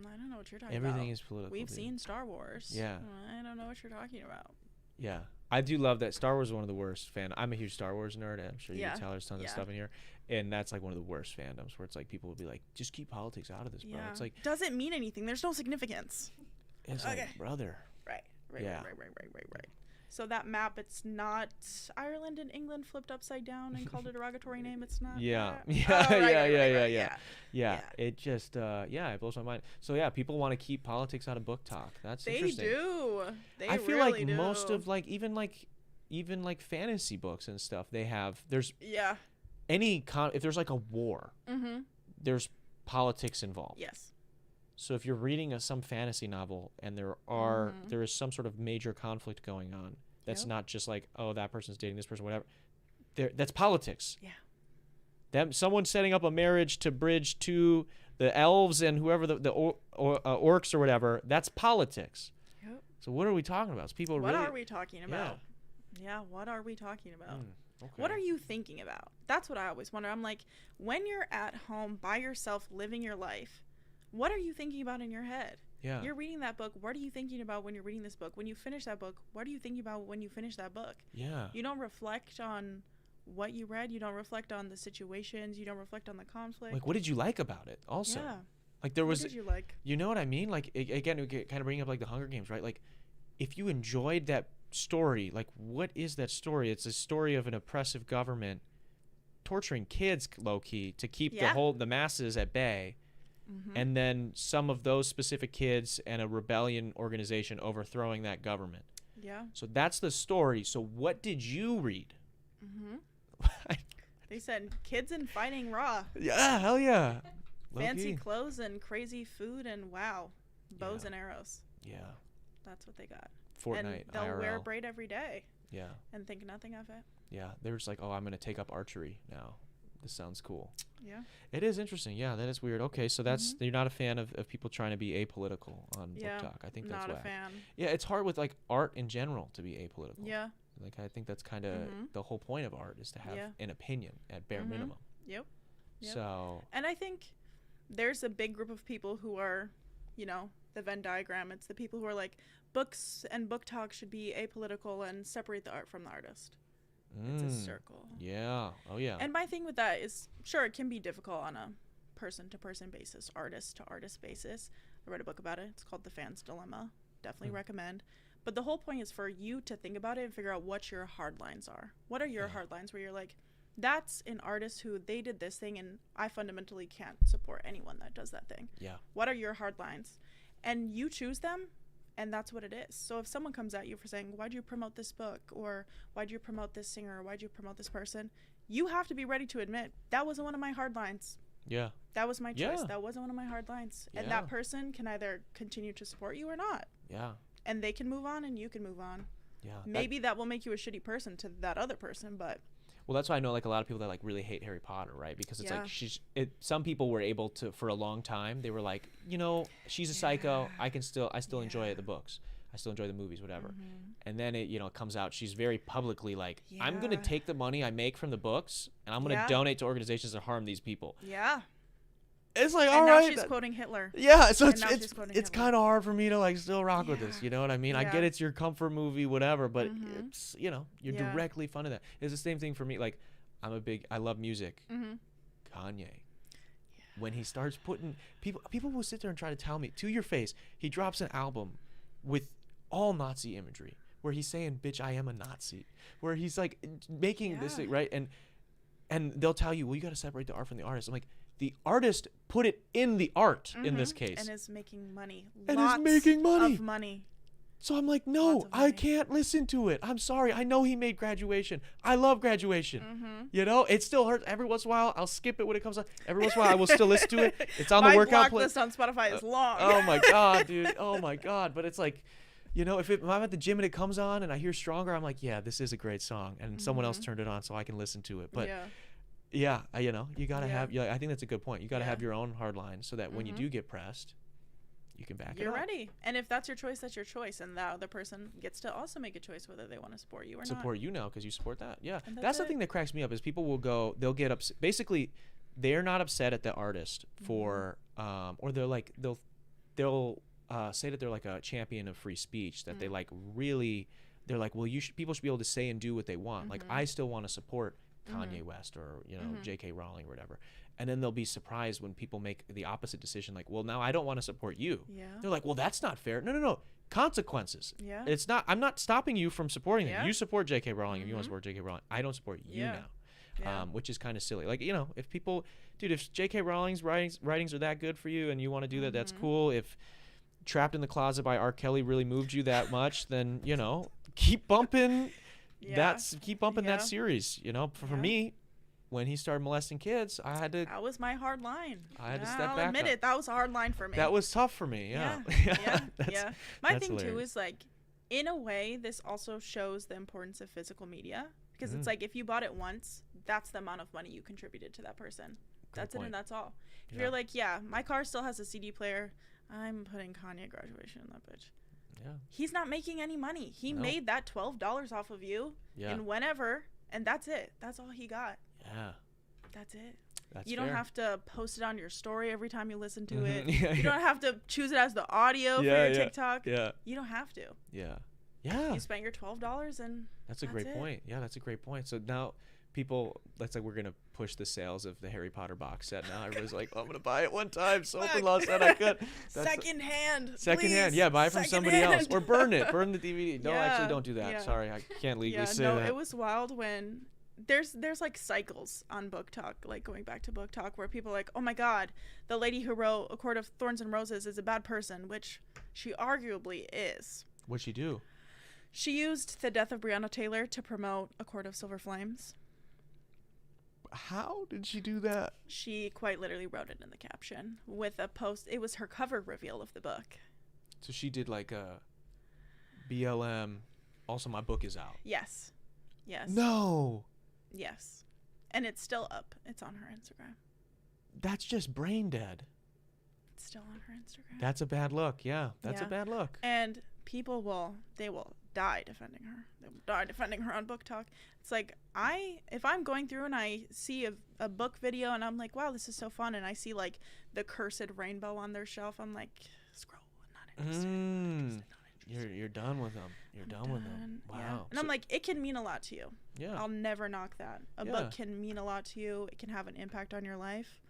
I don't know what you're talking about. Everything is political. We've seen Star Wars. Yeah. I don't know what you're talking about. Yeah. I do love that Star Wars is one of the worst I'm a huge Star Wars nerd. I'm sure you Yeah. can tell there's tons of stuff in here. And that's like one of the worst fandoms where it's like people will be like, just keep politics out of this, bro. Yeah. It's like doesn't mean anything. There's no significance. it's Okay. like, brother. Right. Yeah. Right. So that map, it's not Ireland and England flipped upside down and called a derogatory name. It's not. Yeah. that? Yeah. Oh, right, Yeah. Yeah. It just it blows my mind. So yeah, people want to keep politics out of Book Talk. That's They interesting. do. They I feel really like do. most of like even like fantasy books and stuff, there's Yeah. if there's like a war, there's politics involved. Yes. So if you're reading some fantasy novel and there is some sort of major conflict going on, that's not just like, oh, that person's dating this person, whatever. That's politics. Yeah. Someone setting up a marriage to bridge to the elves and whoever the orcs or whatever. That's politics. Yep. So what are we talking about? What are we talking about? Yeah. What are we talking about? Okay. What are you thinking about? That's what I always wonder. I'm like, when you're at home by yourself living your life, what are you thinking about in your head? Yeah. You're reading that book. What are you thinking about when you're reading this book? When you finish that book, what are you thinking about when you finish that book? Yeah. You don't reflect on what you read. You don't reflect on the situations. You don't reflect on the conflict. Like, what did you like about it also? Yeah. Like there was, what did you like? You know what I mean? Like, again, we kind of bring up like the Hunger Games, right? Like if you enjoyed that story, like what is that story? It's a story of an oppressive government torturing kids low key to keep the masses at bay. And then some of those specific kids and a rebellion organization overthrowing that government. Yeah. So that's the story. So what did you read? They said kids and fighting raw. Yeah, hell yeah. Fancy clothes and crazy food and bows and arrows. Yeah. That's what they got. Fortnite, and they'll IRL. wear a braid every day. Yeah. And think nothing of it. Yeah. They're just like, oh, I'm going to take up archery now. this sounds cool. Yeah. It is interesting. Yeah, that is weird. Okay, so that's you're not a fan of people trying to be apolitical on Book Talk. I think that's not whack. a fan. Yeah, it's hard with like art in general to be apolitical. Yeah. Like I think that's kind of the whole point of art is to have an opinion at bare minimum. Yep. So. And I think there's a big group of people who are, you know, the Venn diagram. It's the people who are like, books and Book Talk should be apolitical and separate the art from the artist. It's a circle. Yeah. Oh, yeah. And my thing with that is, sure, it can be difficult on a person-to-person basis, artist-to-artist basis. I read a book about it. It's called The Fan's Dilemma. Definitely recommend. But the whole point is for you to think about it and figure out what your hard lines are. What are your hard lines where you're like, that's an artist who they did this thing and I fundamentally can't support anyone that does that thing. Yeah. What are your hard lines? And you choose them, and that's what it is. So if someone comes at you for saying, why'd you promote this book? Or why'd you promote this singer? Or why'd you promote this person? You have to be ready to admit, that wasn't one of my hard lines. Yeah. That was my choice. Yeah. That wasn't one of my hard lines. And that person can either continue to support you or not. Yeah. And they can move on and you can move on. Yeah. Maybe that will make you a shitty person to that other person, but... Well, that's why I know like a lot of people that like really hate Harry Potter, right? Because it's like some people were able to for a long time. They were like, you know, she's a psycho. I still enjoy the books. I still enjoy the movies, whatever. And then it, you know, comes out. She's very publicly like, I'm gonna take the money I make from the books and I'm gonna donate to organizations that harm these people. Yeah. It's like, and all now right. she's quoting Hitler. Yeah, so it's kind of hard for me to like still rock with this. You know what I mean? Yeah. I get it's your comfort movie, whatever, but it's, you know, you're directly funding that. It's the same thing for me. Like, I love music. Kanye. When he starts putting people will sit there and try to tell me to your face, he drops an album with all Nazi imagery where he's saying, "Bitch, I am a Nazi," where he's like making this right, and they'll tell you, well, you got to separate the art from the artist. I'm like, the artist put it in the art in this case, and is making money. Of money. So I'm like, no, I can't listen to it. I'm sorry. I know he made Graduation. I love Graduation. You know, it still hurts. Every once in a while, I'll skip it when it comes on. Every once in a while, I will still listen to it. It's on the workout playlist on Spotify is long. Oh my God, dude. Oh my God. But it's like, you know, if I'm at the gym and it comes on and I hear Stronger, I'm like, yeah, this is a great song. And someone else turned it on so I can listen to it. But yeah, you know, you got to have, I think that's a good point. You got to have your own hard line so that when you do get pressed, you can back it up. You're ready. And if that's your choice, that's your choice. And the other person gets to also make a choice whether they want to support you or not. Support you now because you support that. Yeah. That's the thing that cracks me up is people will go, they'll get upset. Basically, they're not upset at the artist for, or they're like, they'll say that they're like a champion of free speech, that they like really, they're like, well, people should be able to say and do what they want. Like, I still want to support Kanye West or, you know, J.K. Rowling or whatever. And then they'll be surprised when people make the opposite decision. Like, well, now I don't want to support you. Yeah. They're like, well, that's not fair. No. Consequences. Yeah. It's not. I'm not stopping you from supporting it. You support J.K. Rowling if you want to support J.K. Rowling. I don't support you now. Yeah. Which is kind of silly. Like, you know, if people, dude, if J.K. Rowling's writings are that good for you and you want to do that, that's cool. If Trapped in the Closet by R. Kelly really moved you that much, then, you know, keep bumping. Keep bumping that series. You know, for me. When he started molesting kids, I had to... That was my hard line. I had to step back. I'll admit it. That was a hard line for me. That was tough for me, yeah. My thing, too, is, like, in a way, this also shows the importance of physical media. Because it's like, if you bought it once, that's the amount of money you contributed to that person. That's it and that's all. If you're like, my car still has a CD player, I'm putting Kanye Graduation in that bitch. Yeah. He's not making any money. He made that $12 off of you in whenever, and that's it. That's all he got. Yeah. That's it. You don't have to post it on your story every time you listen to it. You don't have to choose it as the audio for your TikTok. Yeah. You don't have to. Yeah. Yeah. You spent your $12 and that's a great point. Yeah, that's a great point. So now people, let's say we're going to push the sales of the Harry Potter box set now. Everybody's like, I'm going to buy it one time. SOPHINLAW said I could. Secondhand. Secondhand. Yeah, buy it from somebody else. Or burn it. Burn the DVD. No, actually don't do that. Yeah. Sorry, I can't legally say that. It was wild when... There's like cycles on Book Talk, like going back to Book Talk, where people are like, oh my God, the lady who wrote A Court of Thorns and Roses is a bad person, which she arguably is. What'd she do? She used the death of Breonna Taylor to promote A Court of Silver Flames. How did she do that? She quite literally wrote it in the caption with a post. It was her cover reveal of the book. So she did like a BLM. Also, my book is out. Yes. No. Yes. And it's still up. It's on her Instagram. That's just brain dead. It's still on her Instagram. That's a bad look. Yeah, that's a bad look. And people will die defending her. They will die defending her on Book Talk. It's like, if I'm going through and I see a book video and I'm like, wow, this is so fun, and I see like the cursed rainbow on their shelf, I'm like, scroll, not interested. You're done with them. You're done with them. Wow. Yeah. And I'm like, it can mean a lot to you. Yeah. I'll never knock that. A book can mean a lot to you. It can have an impact on your life.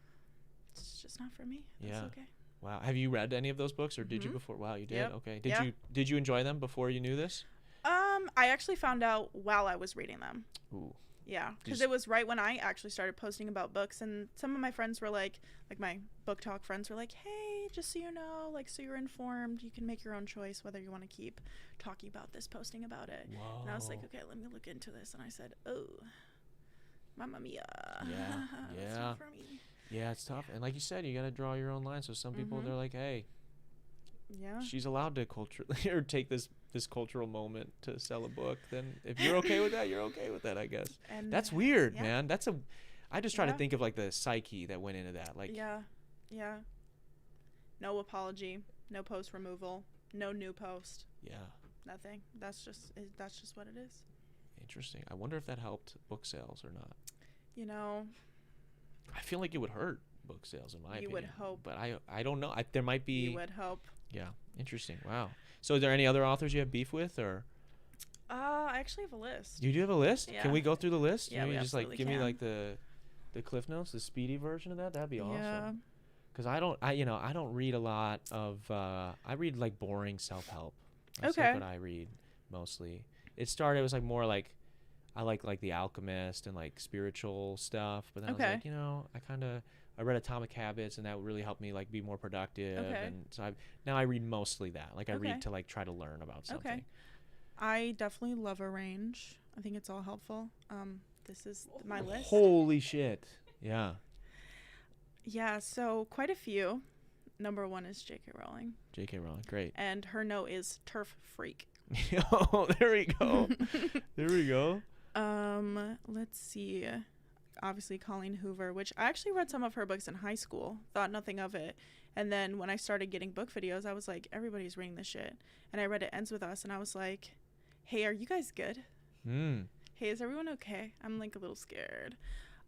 It's just not for me. That's okay. Wow. Have you read any of those books, or did you before? Wow, you did. Yep. Okay. Did you enjoy them before you knew this? I actually found out while I was reading them. Ooh. Yeah, because it was right when I actually started posting about books, and some of my friends were like my Book Talk friends were like, hey, just so you know, like, so you're informed, you can make your own choice whether you want to keep talking about this, posting about it. Whoa. And I was like, okay, let me look into this. And I said, oh, Mamma Mia. Yeah. That's not for me. Yeah, it's tough. And like you said, you got to draw your own line. So some people, they're like, hey, she's allowed to or take this cultural moment to sell a book. Then if you're okay with that, you're okay with that, I guess. And that's weird, man. I just try to think of like the psyche that went into that. Like, yeah. No apology, no post removal, no new post. Yeah. Nothing. That's just what it is. Interesting. I wonder if that helped book sales or not. You know, I feel like it would hurt book sales in my opinion. You would hope. But I don't know. There might be. You would hope. Yeah. Interesting. Wow. So, are there any other authors you have beef with, or? I actually have a list. You do have a list? Yeah. Can we go through the list? Yeah, Maybe we just like give can. me like the Cliff Notes, the speedy version of that. That'd be awesome. Yeah. Because I don't read a lot of. I read like boring self-help. That's okay. like what I read mostly. It was like more like, I like The Alchemist and like spiritual stuff. But then I was like, I read Atomic Habits, and that really helped me like be more productive. Okay. And so now I read mostly that. Like I read to like try to learn about something. Okay. I definitely love a range. I think it's all helpful. This is my list. Holy shit. Yeah. Yeah, so quite a few. Number 1 is J.K. Rowling. J.K. Rowling, great. And her note is turf freak. Oh, there we go. There we go. Let's see. Obviously Colleen Hoover, which I actually read some of her books in high school, thought nothing of it. And then when I started getting book videos, I was like, everybody's reading this shit. And I read It Ends With Us, and I was like, hey, are you guys good? Hey, is everyone okay? I'm like a little scared.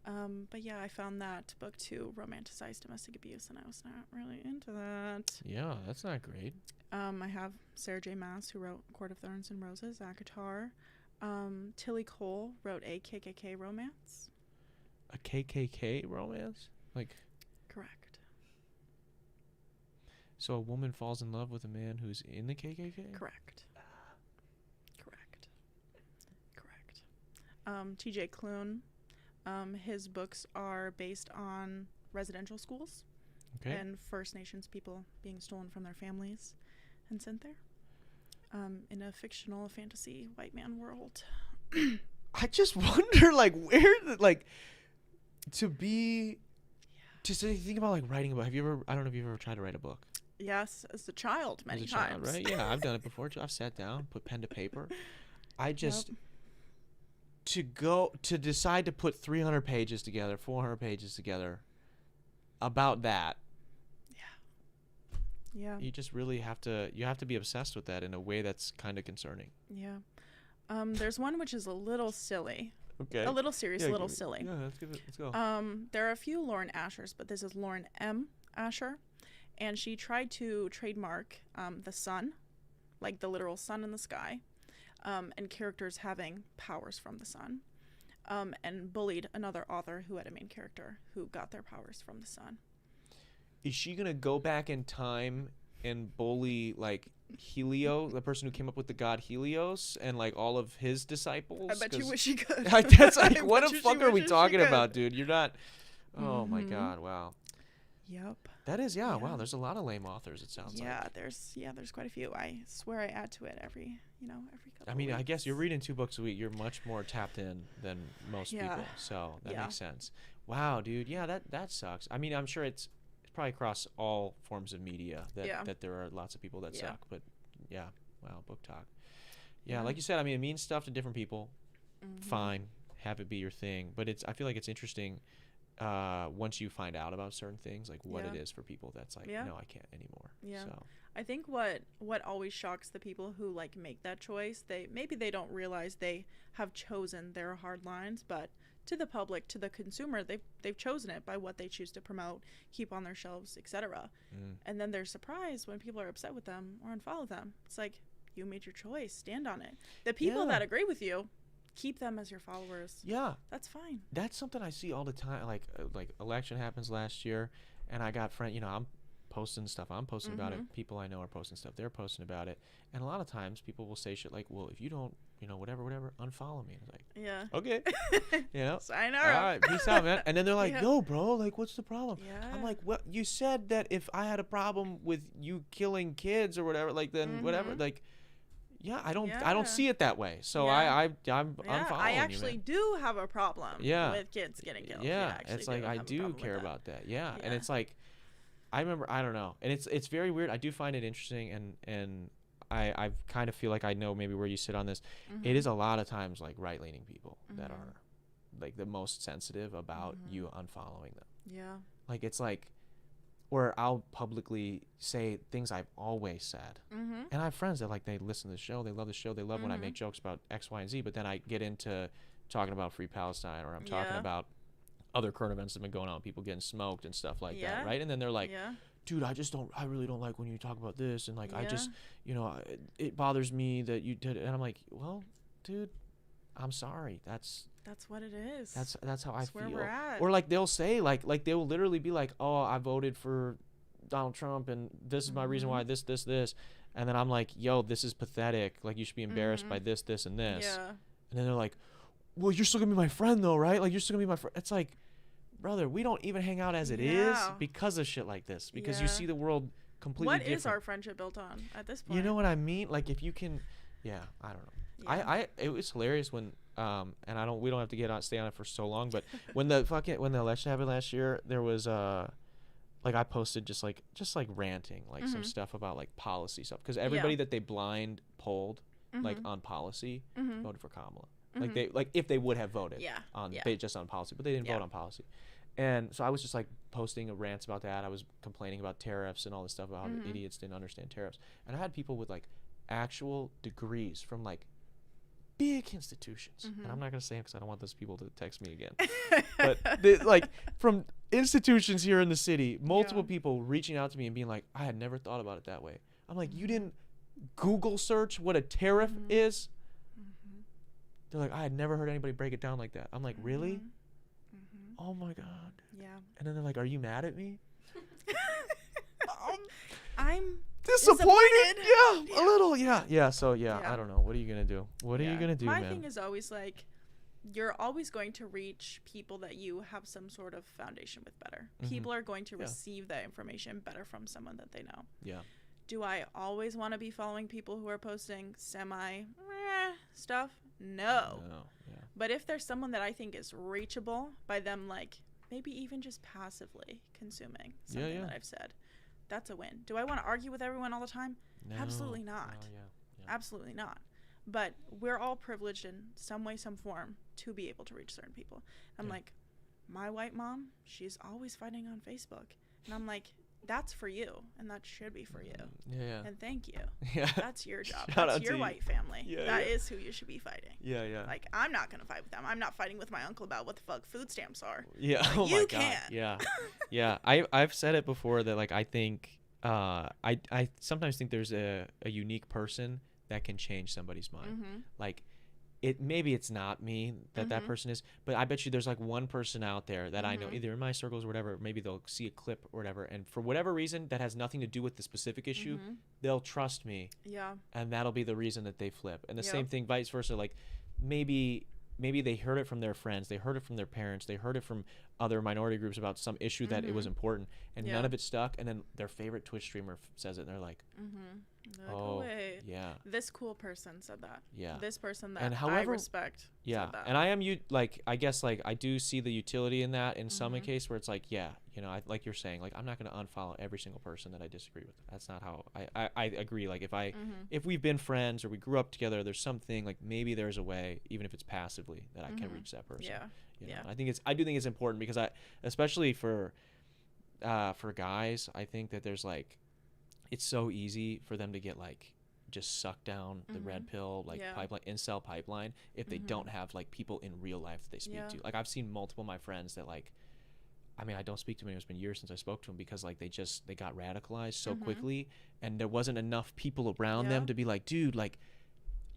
But yeah, I found that book to romanticize domestic abuse, and I was not really into that. Yeah, that's not great. I have Sarah J. Maas, who wrote Court of Thorns and Roses, Akatar. Tilly Cole wrote a KKK romance. A KKK romance? Like, correct. So a woman falls in love with a man who's in the KKK? Correct. TJ Klune. His books are based on residential schools and First Nations people being stolen from their families and sent there in a fictional fantasy white man world. I just wonder, like, where, like, to think about, like, writing a book. I don't know if you've ever tried to write a book. Yes, as a child, many times. Right? Yeah, I've done it before, too. I've sat down, put pen to paper. I just... Yep. To decide to put 300 pages together, 400 pages together about that. Yeah. You just really have to be obsessed with that in a way that's kind of concerning. Yeah. There's one which is a little silly. Okay. A little serious, a little silly. Yeah, let's go. There are a few Lauren Ashers, but this is Lauren M. Asher, and she tried to trademark the sun, like the literal sun in the sky. And characters having powers from the sun, and bullied another author who had a main character who got their powers from the sun. Is she going to go back in time and bully, like, Helio, the person who came up with the god Helios, and, like, all of his disciples? I bet you wish she could. That's like, what the fuck are we talking about, dude? You're not... Oh, my God, wow. Yep. That is, wow, there's a lot of lame authors, it sounds like. There's quite a few. I swear I add to it every couple I mean, weeks. I guess you're reading 2 books a week. You're much more tapped in than most people, so that makes sense. Wow, dude, that sucks. I mean, I'm sure it's probably across all forms of media that there are lots of people that suck, but wow, book talk. Yeah, like you said, I mean, it means stuff to different people. Fine. have it be your thing. But I feel like it's interesting once you find out about certain things, like what it is for people that's like, no, I can't anymore. Yeah. So I think what always shocks the people who like make that choice, maybe they don't realize they have chosen their hard lines, but to the public, to the consumer, they've chosen it by what they choose to promote, keep on their shelves, etc. And then they're surprised when people are upset with them or unfollow them. It's like, you made your choice, stand on it. The people that agree with you, keep them as your followers. Yeah, that's fine. That's something I see all the time. Like election happens last year, and I got I'm posting stuff. I'm posting about it. People I know are posting stuff. They're posting about it. And a lot of times people will say shit like, well, if you don't, whatever, unfollow me. And it's like, okay. Sign up. All right, peace out, man. And then they're like, yo, bro, like, what's the problem? I'm like, well, you said that if I had a problem with you killing kids or whatever, like, then whatever, like, I don't see it that way. So I'm unfollowing I actually do have a problem with kids getting killed. Yeah, it's like I do care about that. Yeah, and it's like, I remember, I don't know, and it's very weird. I do find it interesting, and I kind of feel like I know maybe where you sit on this. It is a lot of times like right-leaning people that are like the most sensitive about you unfollowing them. Yeah. Like it's like, where I'll publicly say things I've always said. And I have friends that like, they listen to the show, they love the show, they love when I make jokes about X, Y, and Z, but then I get into talking about Free Palestine, or I'm talking about other current events that have been going on, people getting smoked and stuff like that, right? And then they're like, dude, I really don't like when you talk about this, and like I just, it bothers me that you did it. And I'm like, well, dude, I'm sorry. That's what it is. That's how I feel. Where we're at. Or like they'll say like they will literally be like, oh, I voted for Donald Trump and this is my reason why this, and then I'm like, yo, this is pathetic. Like you should be embarrassed by this, and this. Yeah. And then they're like, well, you're still gonna be my friend though, right? Like you're still gonna be my friend. It's like, brother, we don't even hang out as it is because of shit like this. Because you see the world completely different. What is our friendship built on at this point? You know what I mean? Like if you can, I don't know. Yeah. It was hilarious when and we don't have to stay on it for so long, but when the election happened last year, there was like I posted just like ranting like some stuff about like policy stuff, because everybody that they blind polled like on policy voted for Kamala. Like if they would have voted just on policy, but they didn't vote on policy. And so I was just like posting rants about that. I was complaining about tariffs and all this stuff about how the idiots didn't understand tariffs. And I had people with like actual degrees from like big institutions. And I'm not going to say it because I don't want those people to text me again. But like from institutions here in the city, multiple people reaching out to me and being like, I had never thought about it that way. I'm like, you didn't Google search what a tariff is? They're like, I had never heard anybody break it down like that. I'm like, really? Oh my God. Yeah. And then they're like, are you mad at me? I'm disappointed. Yeah, a little. Yeah. So I don't know. What are you gonna do? What are you gonna do, man? My thing is always like, you're always going to reach people that you have some sort of foundation with better. People are going to receive that information better from someone that they know. Yeah. Do I always want to be following people who are posting semi stuff? No. Yeah. But if there's someone that I think is reachable by them, like maybe even just passively consuming something that I've said, that's a win. Do I want to argue with everyone all the time? No. Absolutely not. Absolutely not. But we're all privileged in some way, some form to be able to reach certain people. I'm like, my white mom, she's always fighting on Facebook. And I'm like, that's for you, and that should be for you. Yeah. And thank you. Yeah. That's your job. That's your white family. Yeah, that is who you should be fighting. Yeah. Like, I'm not going to fight with them. I'm not fighting with my uncle about what the fuck food stamps are. Yeah. Like, oh you can. Yeah. Yeah. I've said it before that, like, I think, I sometimes think there's a unique person that can change somebody's mind. Like, maybe it's not me that person is, but I bet you there's like one person out there that I know, either in my circles or whatever, maybe they'll see a clip or whatever, and for whatever reason that has nothing to do with the specific issue, they'll trust me. Yeah. And that'll be the reason that they flip. And the same thing vice versa. Like maybe they heard it from their friends, they heard it from their parents, they heard it from other minority groups about some issue that it was important, and Yeah. none of it stuck. And then their favorite Twitch streamer says it, and they're like, They're like, oh, wait, yeah, this cool person said that. yeah. This person that And I however, respect yeah, said that. and I guess like I do see the utility in that in some case where it's like, yeah, you know, like you're saying, like I'm not gonna unfollow every single person that I disagree with. That's not how I agree. Like if we've been friends or we grew up together, there's something like maybe there's a way, even if it's passively, that I can reach that person. Yeah. You know? I do think it's important because especially for guys, I think that there's like, it's so easy for them to get like just sucked down the red pill pipeline, incel pipeline, if they don't have like people in real life that they speak to. Like I've seen multiple of my friends that like, I mean, I don't speak to them. It's been years since I spoke to them because like they got radicalized so quickly, and there wasn't enough people around them to be like, dude, like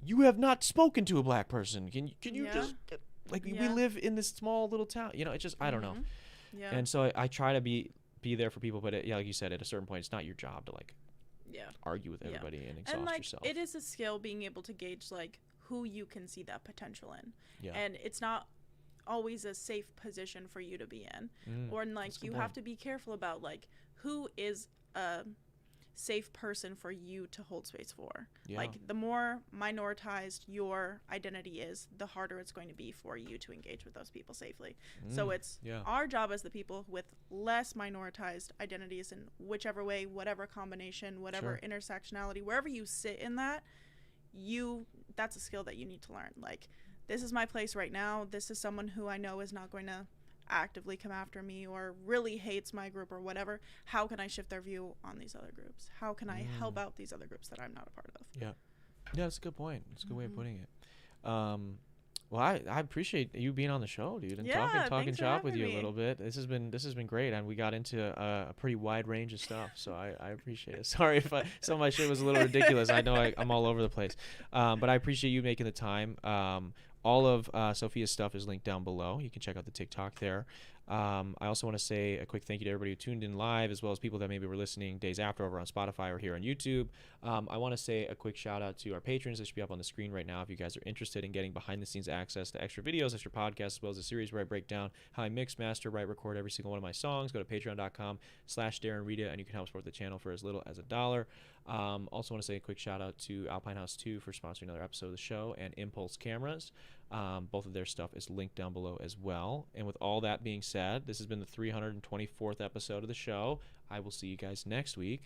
you have not spoken to a black person. Can you just like we live in this small little town, you know? It's just I don't know. Yeah. And so I try to be there for people, but like you said, at a certain point, it's not your job to like argue with everybody and exhaust like, yourself. It is a skill being able to gauge like who you can see that potential in. Yeah. And it's not always a safe position for you to be in. Or like you have to be careful about like who is a safe person for you to hold space for. Like the more minoritized your identity is, the harder it's going to be for you to engage with those people safely. So it's our job as the people with less minoritized identities in whichever way, whatever combination, whatever intersectionality, wherever you sit in that, that's a skill that you need to learn. Like, this is my place right now. This is someone who I know is not going to actively come after me or really hates my group or whatever. How can I shift their view on these other groups? How can I help out these other groups that I'm not a part of? Yeah, that's a good point. That's a good way of putting it. Well, I appreciate you being on the show, dude, and talking shop with you a little bit. This has been great, and we got into a pretty wide range of stuff, so I appreciate it. Sorry if some of my shit was a little ridiculous. I know I'm all over the place, but I appreciate you making the time. All of Sophia's stuff is linked down below. You can check out the TikTok there. I also want to say a quick thank you to everybody who tuned in live, as well as people that maybe were listening days after over on Spotify or here on YouTube. I want to say a quick shout out to our patrons. They should be up on the screen right now if you guys are interested in getting behind the scenes access to extra videos, extra podcasts, as well as a series where I break down how I mix, master, write, record every single one of my songs. Go to patreon.com/Darren Rita, and you can help support the channel for as little as $1. Also want to say a quick shout out to Alpine House 2 for sponsoring another episode of the show, and Impulse Cameras. Both of their stuff is linked down below as well. And with all that being said, this has been the 324th episode of the show. I will see you guys next week.